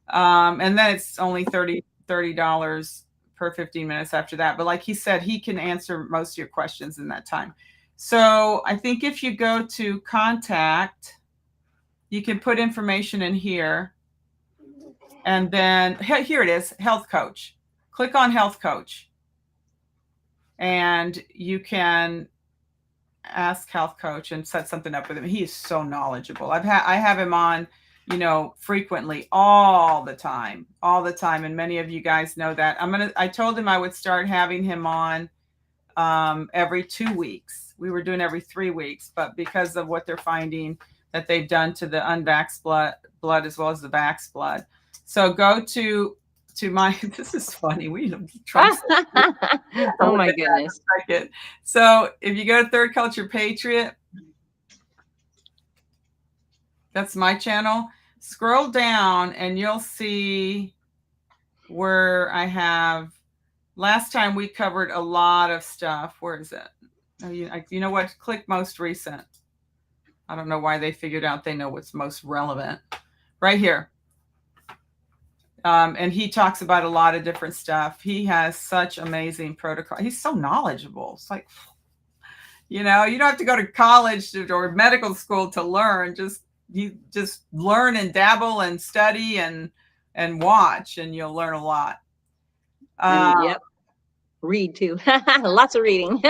A: And then it's only $30 per 15 minutes after that. But like he said, he can answer most of your questions in that time. So I think if you go to contact, you can put information in here. And then here it is, health coach. Click on health coach. And you can ask health coach and set something up with him. He is so knowledgeable. I have him on, frequently, all the time. And many of you guys know that. I told him I would start having him on every 2 weeks. We were doing every 3 weeks, but because of what they're finding that they've done to the unvaxxed blood as well as the vax blood. So go to my, this is funny. Trump's
B: Oh my goodness.
A: So if you go to Third Culture Patriot, that's my channel. Scroll down and you'll see where I have, last time we covered a lot of stuff. Where is it? Oh, you know what? Click most recent. I don't know why they figured out they know what's most relevant. Right here. And he talks about a lot of different stuff. He has such amazing protocol. He's so knowledgeable. It's like, you don't have to go to college or medical school to learn. You just learn and dabble and study and watch, and you'll learn a lot.
B: Yep. Read too. Lots of reading.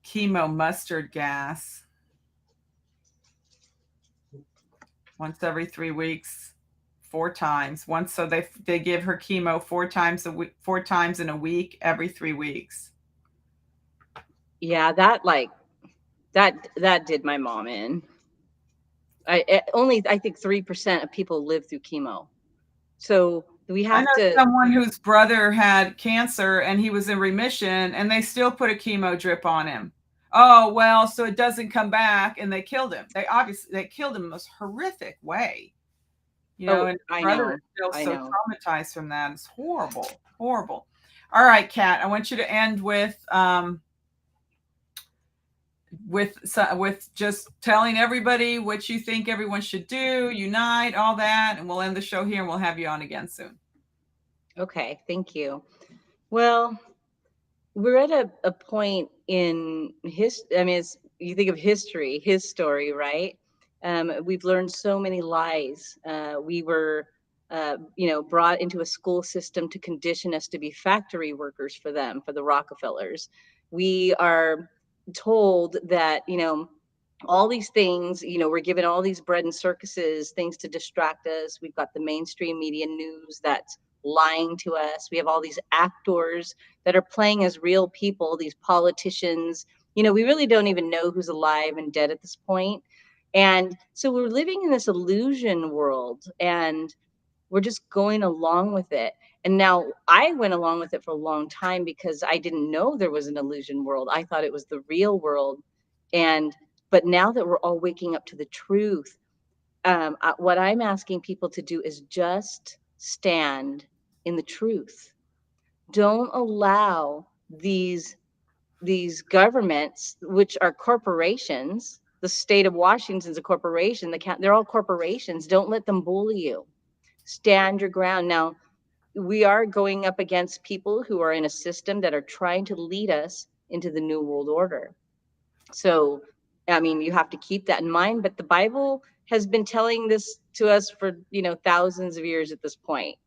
A: Chemo mustard gas. Once every 3 weeks, 4 times. Once, so they give her chemo 4 times a week, 4 times in a week, every 3 weeks.
B: Yeah, that did my mom in. I think 3% of people live through chemo. So we
A: I
B: have
A: know
B: to.
A: someone whose brother had cancer and he was in remission and they still put a chemo drip on him. Oh, well, so it doesn't come back, and they killed him. They killed him in the most horrific way. And his brother is still so traumatized from that. It's horrible, horrible. All right, Kat, I want you to end with just telling everybody what you think everyone should do, unite, all that, and we'll end the show here and we'll have you on again soon.
B: Okay, thank you. Well, we're at a point in as you think of history, his story, right? We've learned so many lies. We were, brought into a school system to condition us to be factory workers for the Rockefellers. We are told that, all these things, we're given all these bread and circuses, things to distract us. We've got the mainstream media news that's lying to us. We have all these actors that are playing as real people, these politicians. We really don't even know who's alive and dead at this point. And so we're living in this illusion world and we're just going along with it. And now I went along with it for a long time because I didn't know there was an illusion world. I thought it was the real world. And but now that we're all waking up to the truth, what I'm asking people to do is just stand in the truth. Don't allow these governments, which are corporations. The state of Washington's a corporation. They're all corporations. Don't let them bully you. Stand your ground. Now, we are going up against people who are in a system that are trying to lead us into the new world order. So, I mean, you have to keep that in mind. But the Bible has been telling this to us for, thousands of years at this point.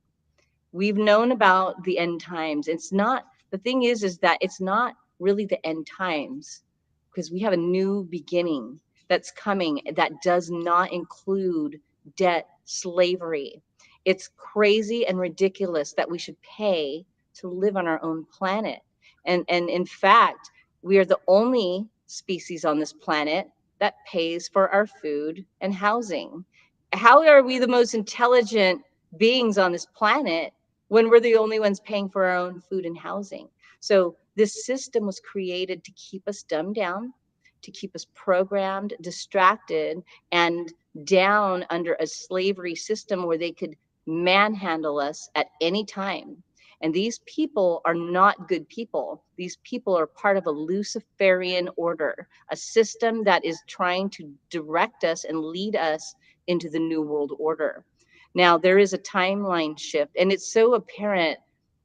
B: We've known about the end times. It's not, the thing is that it's not really the end times, because we have a new beginning that's coming that does not include debt, slavery. It's crazy and ridiculous that we should pay to live on our own planet. And in fact, we are the only species on this planet that pays for our food and housing. How are we the most intelligent beings on this planet when we're the only ones paying for our own food and housing? So this system was created to keep us dumbed down, to keep us programmed, distracted, and down under a slavery system where they could manhandle us at any time. And these people are not good people. These people are part of a Luciferian order, a system that is trying to direct us and lead us into the new world order. Now, there is a timeline shift, and it's so apparent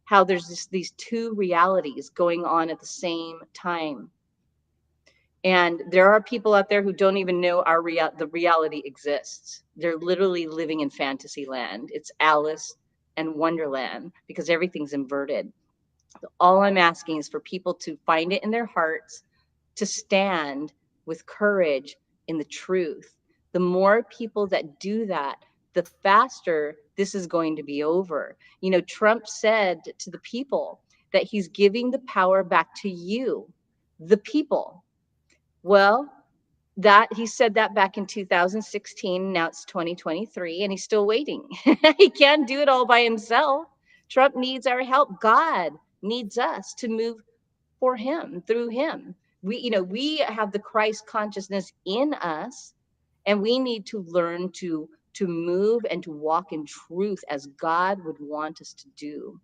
B: how there's these two realities going on at the same time. And there are people out there who don't even know the reality exists. They're literally living in fantasy land. It's Alice and Wonderland because everything's inverted. So all I'm asking is for people to find it in their hearts to stand with courage in the truth. The more people that do that, the faster this is going to be over. Trump said to the people that he's giving the power back to you, the people. Well, that he said that back in 2016. Now it's 2023, and he's still waiting. He can't do it all by himself. Trump needs our help. God needs us to move for him, through him. We have the Christ consciousness in us, and we need to learn to move and to walk in truth as God would want us to do.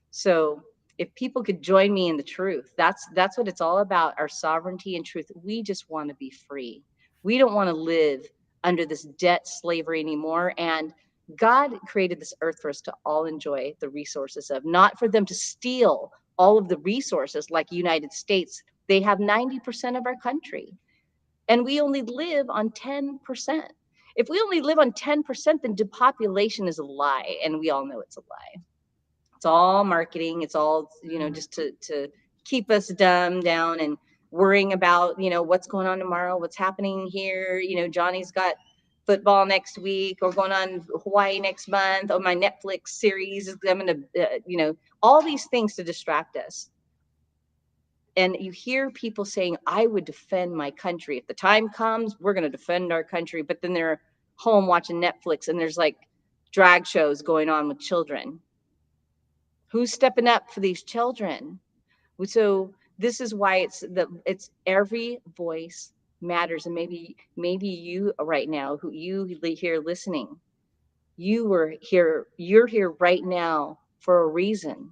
B: So if people could join me in the truth, that's what it's all about, our sovereignty and truth. We just want to be free. We don't want to live under this debt slavery anymore. And God created this earth for us to all enjoy the resources of, not for them to steal all of the resources like United States. They have 90% of our country, and we only live on 10%. If we only live on 10%, then depopulation is a lie, and we all know it's a lie. It's all marketing. It's all, just to keep us dumbed down and worrying about, what's going on tomorrow, what's happening here. Johnny's got football next week, or going on Hawaii next month, or my Netflix series is going to, all these things to distract us. And you hear people saying, I would defend my country. If the time comes, we're going to defend our country. But then they're home watching Netflix, and there's like drag shows going on with children. Who's stepping up for these children? So this is why it's every voice matters. And maybe you right now, who you here listening, you're here right now for a reason.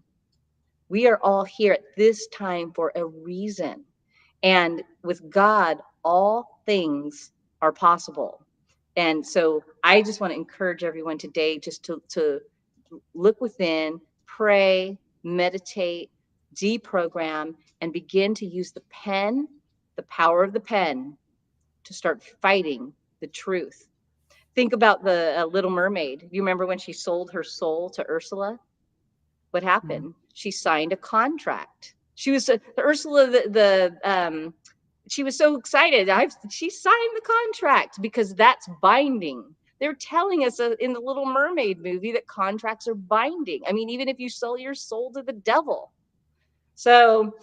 B: We are all here at this time for a reason. And with God, all things are possible. And so I just want to encourage everyone today just to look within, pray, meditate, deprogram, and begin to use the pen, the power of the pen, to start fighting the truth. Think about the Little Mermaid. You remember when she sold her soul to Ursula? What happened? She signed a contract. She was Ursula, she was so excited. She signed the contract because that's binding. They're telling us in the Little Mermaid movie that contracts are binding. I mean, even if you sell your soul to the devil. So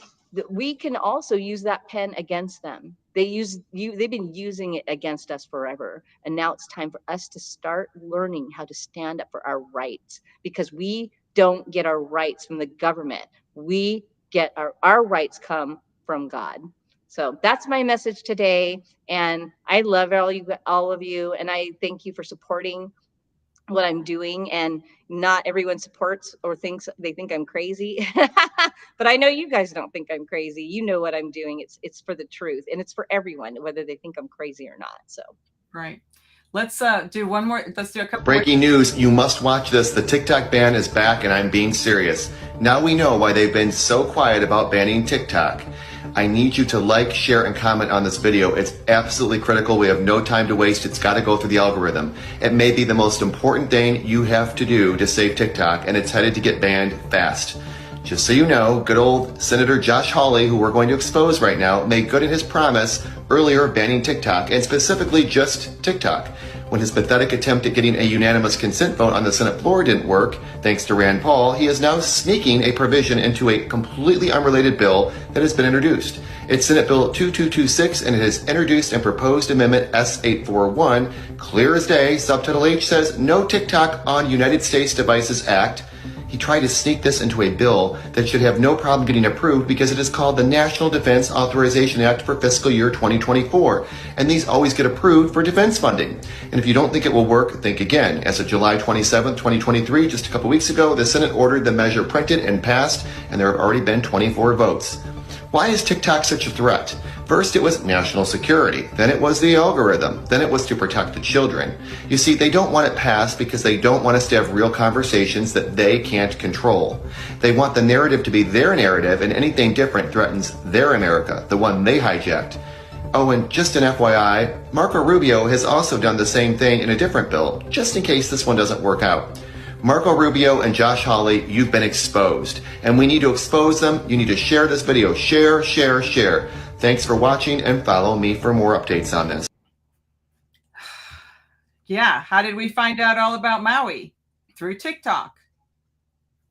B: we can also use that pen against them. They've been using it against us forever. And now it's time for us to start learning how to stand up for our rights, because we don't get our rights from the government. We get our rights come from God. So that's my message today. And I love all of you. And I thank you for supporting what I'm doing. And not everyone supports or thinks they think I'm crazy. But I know you guys don't think I'm crazy. You know what I'm doing. It's for the truth, and it's for everyone, whether they think I'm crazy or not. So
A: Right. Let's do one more. Let's do a couple.
E: Breaking news, you must watch this. The TikTok ban is back, and I'm being serious. Now we know why they've been so quiet about banning TikTok. I need you to like, share, and comment on this video. It's absolutely critical. We have no time to waste. It's got to go through the algorithm. It may be the most important thing you have to do to save TikTok, and it's headed to get banned fast. Just so you know, good old Senator Josh Hawley, who we're going to expose right now, made good in his promise earlier banning TikTok, and specifically just TikTok. When his pathetic attempt at getting a unanimous consent vote on the Senate floor didn't work, thanks to Rand Paul, he is now sneaking a provision into a completely unrelated bill that has been introduced. It's Senate Bill 2226, and it has introduced and proposed amendment S841. Clear as day, subtitle H says, No TikTok on United States Devices Act. He tried to sneak this into a bill that should have no problem getting approved because it is called the National Defense Authorization Act for fiscal year 2024. And these always get approved for defense funding. And if you don't think it will work, think again. As of July 27, 2023, just a couple weeks ago, the Senate ordered the measure printed and passed, and there have already been 24 votes. Why is TikTok such a threat? First, it was national security. Then it was the algorithm. Then it was to protect the children. You see, they don't want it passed because they don't want us to have real conversations that they can't control. They want the narrative to be their narrative, and anything different threatens their America, the one they hijacked. Oh, and just an FYI, Marco Rubio has also done the same thing in a different bill, just in case this one doesn't work out. Marco Rubio and Josh Hawley, you've been exposed, and we need to expose them. You need to share this video. Share, share, share. Thanks for watching, and follow me for more updates on this.
A: Yeah. How did we find out all about Maui? Through TikTok.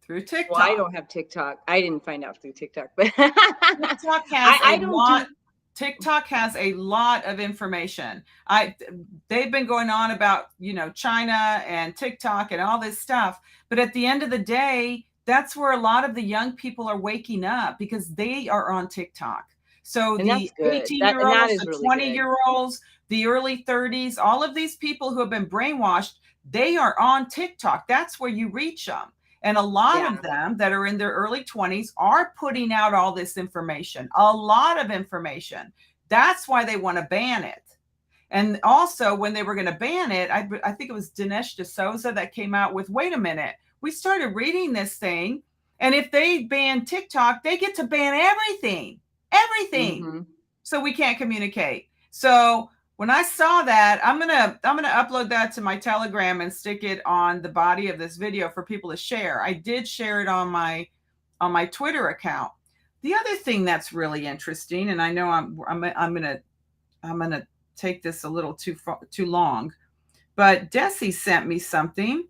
A: Through TikTok.
B: Well, I don't have TikTok. I didn't find out through TikTok, but
A: TikTok has TikTok has a lot of information. They've been going on about, China and TikTok and all this stuff. But at the end of the day, that's where a lot of the young people are waking up because they are on TikTok. So the 18-year-olds, the 20-year-olds, the early 30s, all of these people who have been brainwashed, they are on TikTok. That's where you reach them. And a lot of them that are in their early 20s are putting out all this information, a lot of information. That's why they want to ban it. And also when they were going to ban it, I think it was Dinesh D'Souza that came out with, wait a minute, we started reading this thing. And if they ban TikTok, they get to ban everything. Mm-hmm. So we can't communicate. So when I saw that, I'm gonna upload that to my Telegram and stick it on the body of this video for people to share. I did share it on my Twitter account. The other thing that's really interesting, and I know I'm gonna take this a little too long, but Desi sent me something.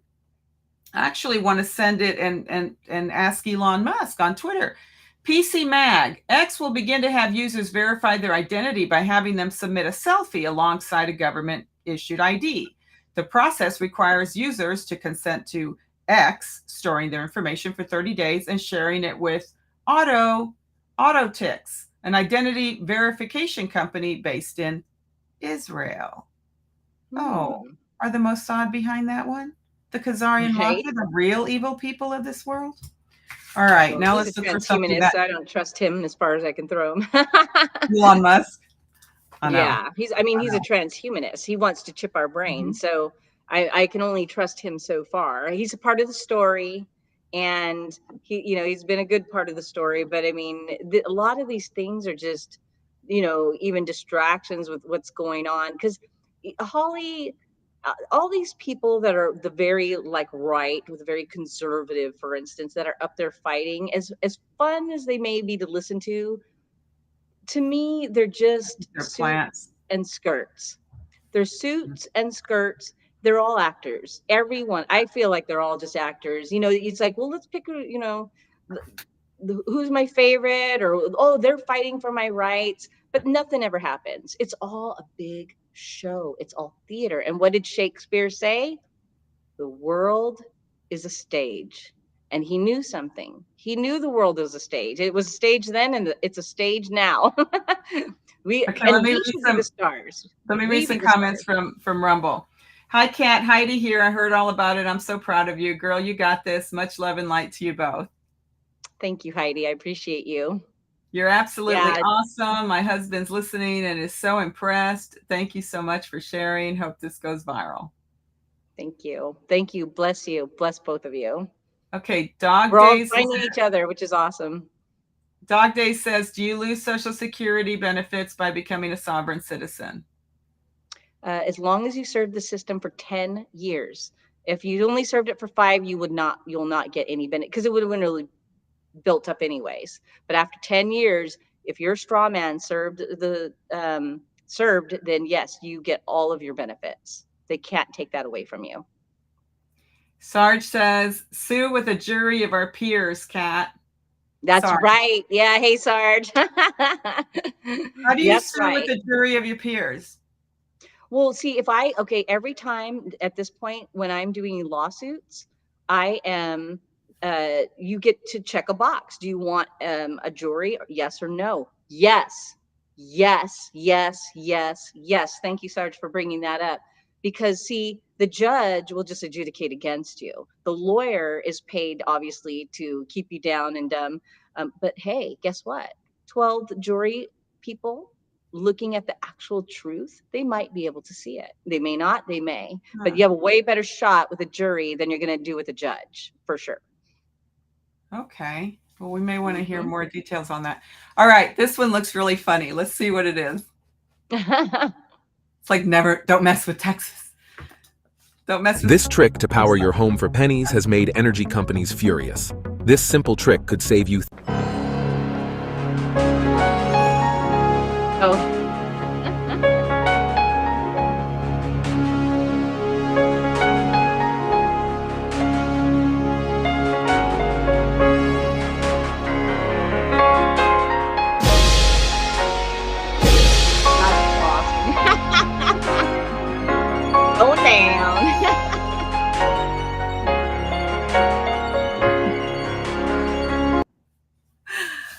A: I actually want to send it and ask Elon Musk on Twitter. PC Mag, X will begin to have users verify their identity by having them submit a selfie alongside a government-issued ID. The process requires users to consent to X storing their information for 30 days and sharing it with Autotix, an identity verification company based in Israel. Oh, are the Mossad behind that one? The Khazarian Mafia, the real evil people of this world? All right, now let's look for something that
B: I don't trust him as far as I can throw him.
A: Elon Musk.
B: Yeah, he's a transhumanist. He wants to chip our brain. So I can only trust him so far. He's a part of the story, and he's been a good part of the story. But I mean, a lot of these things are just, even distractions with what's going on. Because Holly, all these people that are the very right, with very conservative, for instance, that are up there fighting, as fun as they may be to listen to me, they're just suits and skirts. They're suits and skirts. They're all actors. Everyone. I feel like they're all just actors. It's like, well, let's pick, who's my favorite, or, oh, they're fighting for my rights, but nothing ever happens. It's all a big show. It's all theater. And what did Shakespeare say? The world is a stage, and he knew something. He knew the world was a stage. It was a stage then, and it's a stage now. We
A: Okay, let me
B: should be the stars.
A: Let me
B: We
A: read some
B: be the
A: comments
B: stars.
A: from Rumble. Hi, Kat. Heidi here. I heard all about it. I'm so proud of you. Girl, you got this. Much love and light to you both.
B: Thank you, Heidi. I appreciate you.
A: You're absolutely
B: Yeah.
A: awesome. My husband's listening and is so impressed. Thank you so much for sharing. Hope this goes viral.
B: Thank you. Thank you. Bless you. Bless both of you.
A: Okay, Dog
B: We're all
A: Days.
B: finding each other, which is awesome.
A: Dog Days says, do you lose Social Security benefits by becoming a sovereign citizen?
B: As long as you served the system for 10 years. If you only served it for 5, you'll not get any benefit, because it would have been really built up anyways. But after 10 years, if your straw man served, then yes, you get all of your benefits. They can't take that away from you.
A: Sarge says, sue with a jury of our peers, Kat.
B: That's
A: Sarge.
B: right. Yeah. Hey, Sarge.
A: How do you sue with a jury of your peers?
B: Well, see, every time at this point when I'm doing lawsuits, I am, you get to check a box. Do you want a jury? Yes or no? Yes, yes, yes, yes, yes. Thank you, Sarge, for bringing that up. Because see, the judge will just adjudicate against you. The lawyer is paid, obviously, to keep you down and dumb. But hey, guess what? 12 jury people looking at the actual truth, they might be able to see it. They may not, they may, but you have a way better shot with a jury than you're going to do with a judge, for sure.
A: Okay. Well, we may want to hear more details on that. All right. This one looks really funny. Let's see what it is. It's like don't mess with Texas. Don't mess with
F: This trick to power your home for pennies has made energy companies furious. This simple trick could save you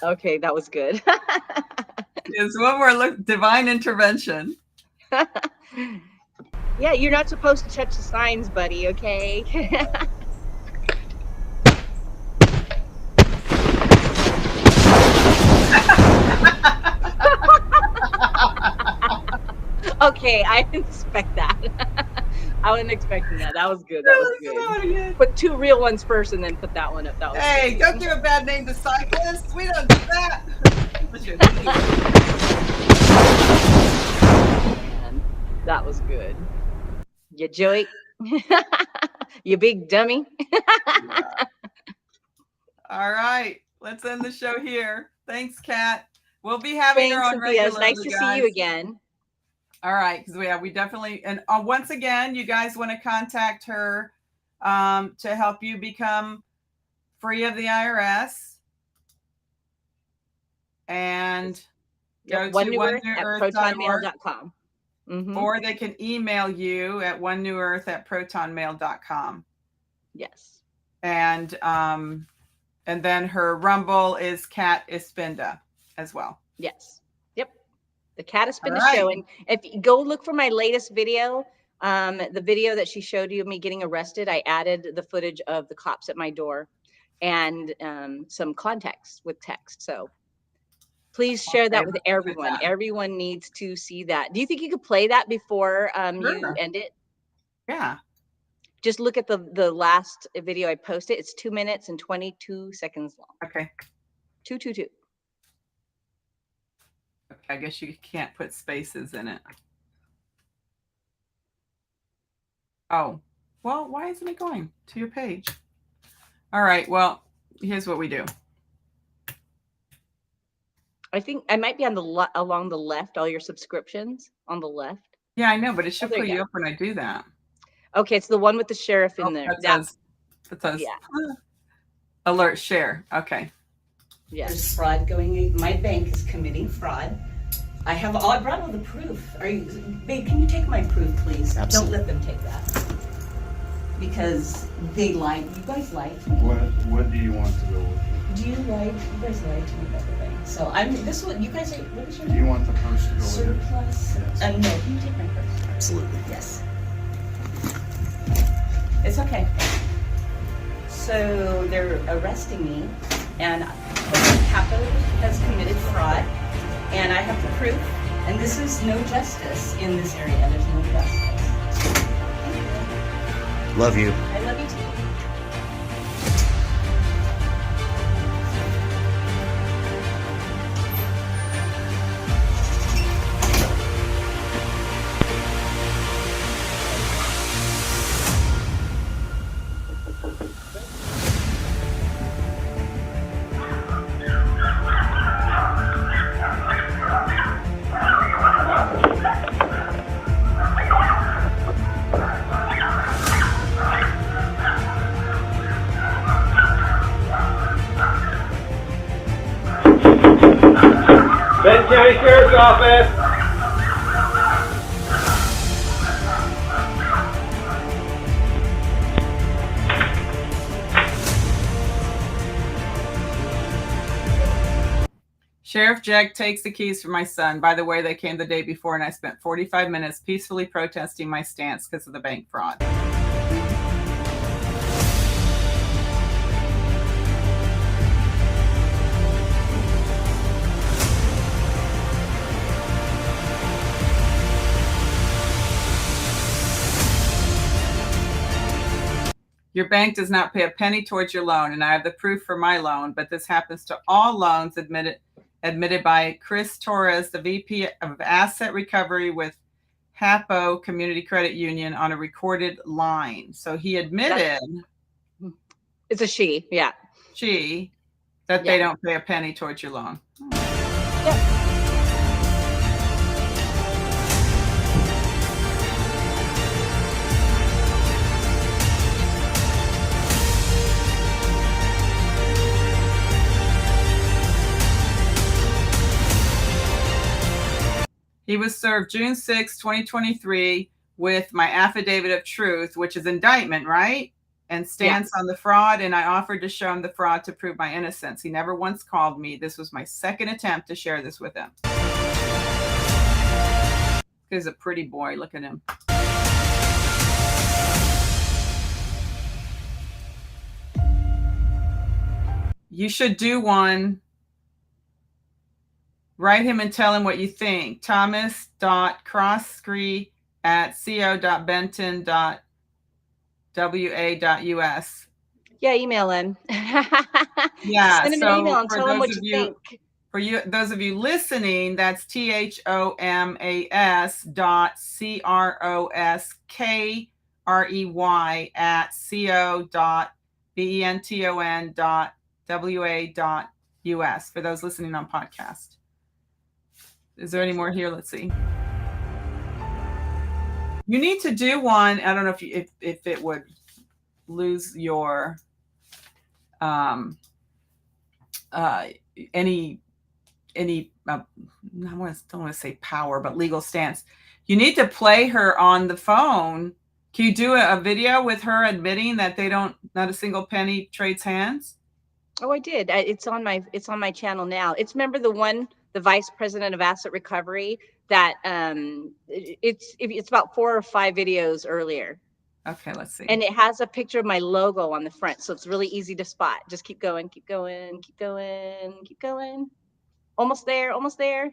B: Okay, that was good.
A: It's one more look, divine intervention.
B: Yeah, you're not supposed to touch the signs, buddy, okay? Okay, I didn't expect that. I wasn't expecting that. That was good. That was good. Put 2 real ones first and then put that one up. That was
A: Hey,
B: good.
A: don't give a bad name to cyclists. We don't do that.
B: Man, that was good. You Joey. You big dummy.
A: Yeah. All right. Let's end the show here. Thanks, Kat. We'll be having her on regularly,
B: nice to see you again.
A: All right, because we definitely, and once again, you guys want to contact her to help you become free of the IRS, and go to
B: onenewEarth@protonmail.com.
A: Or they can email you at onenewEarth@protonmail.com.
B: Yes.
A: And then her Rumble is Kat Ispinda as well.
B: Yes. Yep. The Kat Ispinda show. And if you go look for my latest video, the video that she showed you of me getting arrested, I added the footage of the cops at my door and some context with text. So please share that with everyone. Everyone needs to see that. Do you think you could play that before you end it?
A: Yeah.
B: Just look at the last video I posted. It's 2 minutes and 22 seconds long.
A: Okay.
B: 222.
A: Okay, I guess you can't put spaces in it. Oh, well, why isn't it going to your page? All right, well, here's what we do.
B: I think I might be on along the left, all your subscriptions on the left.
A: Yeah, I know, but it should pull you up when I do that.
B: Okay, it's the one with the sheriff in there.
A: That says
B: yeah.
A: Alert share. Okay.
B: Yes.
C: There's fraud going. My bank is committing fraud. I brought all the proof. Babe, can you take my proof, please?
E: Absolutely.
C: Don't let them take that. because they lied. You guys lied to me.
D: What do you want to go with?
C: Do you lie? You guys lied to me about the bank. So this is what you guys are. What is your
D: Do
C: name?
D: you want the purse to go with it?
C: Surplus.
D: Yes.
C: No, can you take my purse?
F: Absolutely.
C: Yes. It's okay. So they're arresting me, and Capo has committed fraud, and I have the proof. And this is no justice in this area. There's no justice.
D: Love you.
C: I love you too.
G: Benton County Sheriff's Office.
A: Sheriff Jack takes the keys from my son. By the way, they came the day before, and I spent 45 minutes peacefully protesting my stance because of the bank fraud. Your bank does not pay a penny towards your loan, and I have the proof for my loan, but this happens to all loans admitted by Chris Torres, the VP of Asset Recovery with Hapo Community Credit Union, on a recorded line. So he admitted
B: It's a she, yeah.
A: that
B: Yeah.
A: they don't pay a penny towards your loan.
B: Yep.
A: He was served June 6, 2023 with my affidavit of truth, which is indictment, right? And stance on the fraud. And I offered to show him the fraud to prove my innocence. He never once called me. This was my second attempt to share this with him. He's a pretty boy. Look at him. You should do one. Write him and tell him what you think. thomas.crosskey@co.benton.wa.us.
B: Yeah, email him.
A: Yeah.
B: Send him an email and tell him what you think.
A: For you, those of you listening, that's thomas.crosskey@co.benton.wa.us for those listening on podcast. Is there any more here? Let's see. You need to do one. I don't know if it would lose your any I don't want to say power, but legal stance. You need to play her on the phone. Can you do a video with her admitting that not a single penny trades hands?
B: Oh, I did. It's on my channel now. It's, remember the vice president of asset recovery that it's about 4 or 5 videos earlier.
A: Okay, let's see.
B: And it has a picture of my logo on the front, so it's really easy to spot. Just keep going, keep going, keep going, keep going. Almost there, almost there.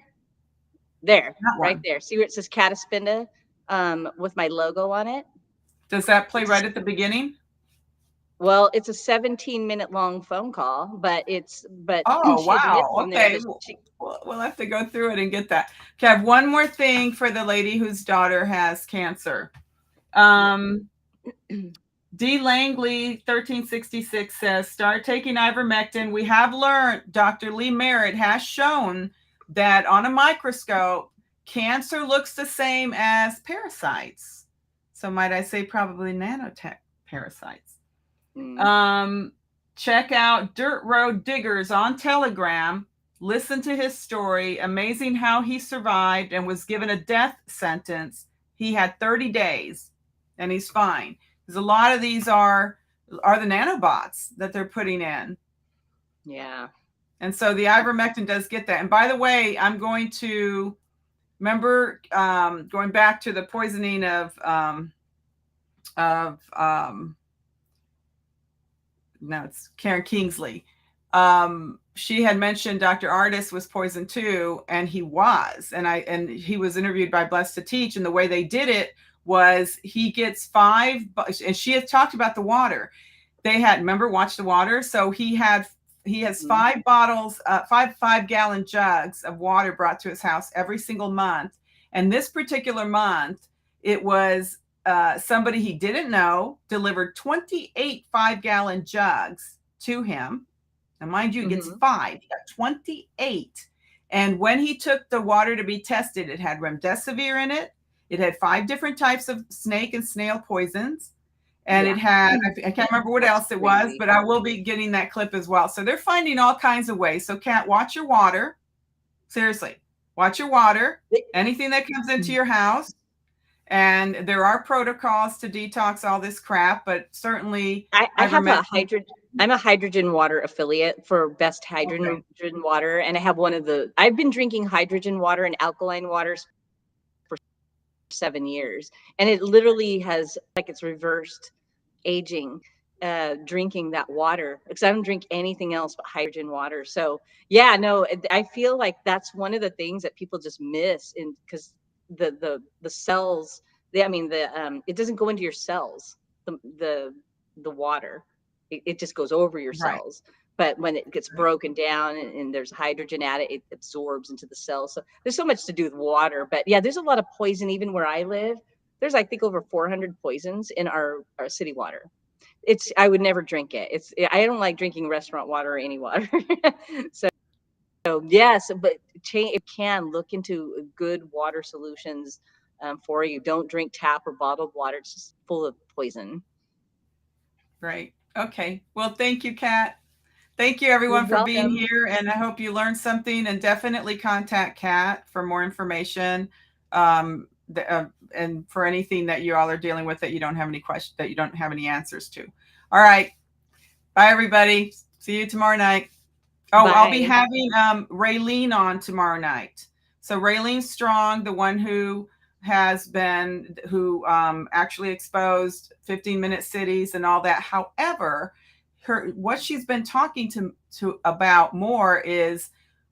B: There, right there. See where it says Cataspinda with my logo on it?
A: Does that play right at the beginning?
B: Well, it's a 17-minute long phone call, but
A: oh, wow.
B: Okay.
A: We'll have to go through it and get that. Okay, I have one more thing for the lady whose daughter has cancer. D. Langley 1366 says, start taking ivermectin. We have learned, Dr. Lee Merritt has shown that on a microscope, cancer looks the same as parasites. So might I say probably nanotech parasites. Check out Dirt Road Diggers on Telegram. Listen to his story. Amazing how he survived and was given a death sentence. He had 30 days and he's fine. because a lot of these are the nanobots that they're putting in.
B: Yeah.
A: And so the ivermectin does get that. And by the way, I'm going to remember going back to the poisoning of no, it's Karen Kingsley. She had mentioned Dr. Artis was poisoned too, and he was. And he was interviewed by Blessed to Teach, and the way they did it was he gets 5, and she had talked about the water. They had, remember, watch the water. So he has 5 bottles, 5-gallon jugs of water brought to his house every single month. And this particular month, it was somebody he didn't know delivered 28 5-gallon jugs to him. And mind you, he gets 5. He got 28. And when he took the water to be tested, it had remdesivir in it. It had 5 different types of snake and snail poisons. And it had, I can't remember what else it was, but I will be getting that clip as well. So they're finding all kinds of ways. So Kat, watch your water. Seriously, watch your water. Anything that comes into your house. And there are protocols to detox all this crap, but certainly
B: I have a hydrogen. I'm a hydrogen water affiliate for Best Hydrogen Water, and I have one of the. I've been drinking hydrogen water and alkaline waters for 7 years, and it literally has like it's reversed aging. Drinking that water because I don't drink anything else but hydrogen water. So yeah, no, I feel like that's one of the things that people just miss in because the cells. It doesn't go into your cells. The water. It just goes over your cells. But when it gets broken down and there's hydrogen added, it absorbs into the cells. So there's so much to do with water. But yeah, there's a lot of poison even where I live. There's I think over 400 poisons in our city water. I would never drink it. I don't like drinking restaurant water or any water. So yes, but it can look into good water solutions for you. Don't drink tap or bottled water. It's just full of poison.
A: Right. Okay. Well, thank you, Kat. Thank you, everyone, for being here. And I hope you learned something. And definitely contact Kat for more information and for anything that you all are dealing with that you don't have any questions, that you don't have any answers to. All right. Bye, everybody. See you tomorrow night. Oh, bye. I'll be having Raylene on tomorrow night. So Raylene Strong, the one who actually exposed 15-minute cities and all that. However, what she's been talking to about more is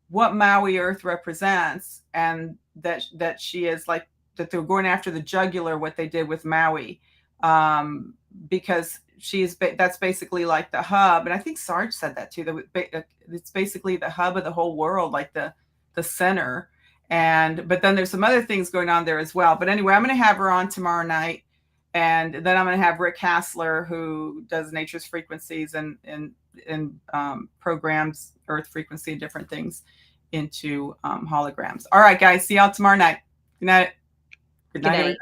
A: what Maui Earth represents, and that she is like that they're going after the jugular, what they did with Maui, because that's basically like the hub. And I think Sarge said that too. It's basically the hub of the whole world, like the center. But then there's some other things going on there as well. But anyway, I'm going to have her on tomorrow night. And then I'm going to have Rick Hassler, who does Nature's Frequencies and programs Earth frequency and different things into holograms. All right, guys. See y'all tomorrow night. Good night. Good night, everybody.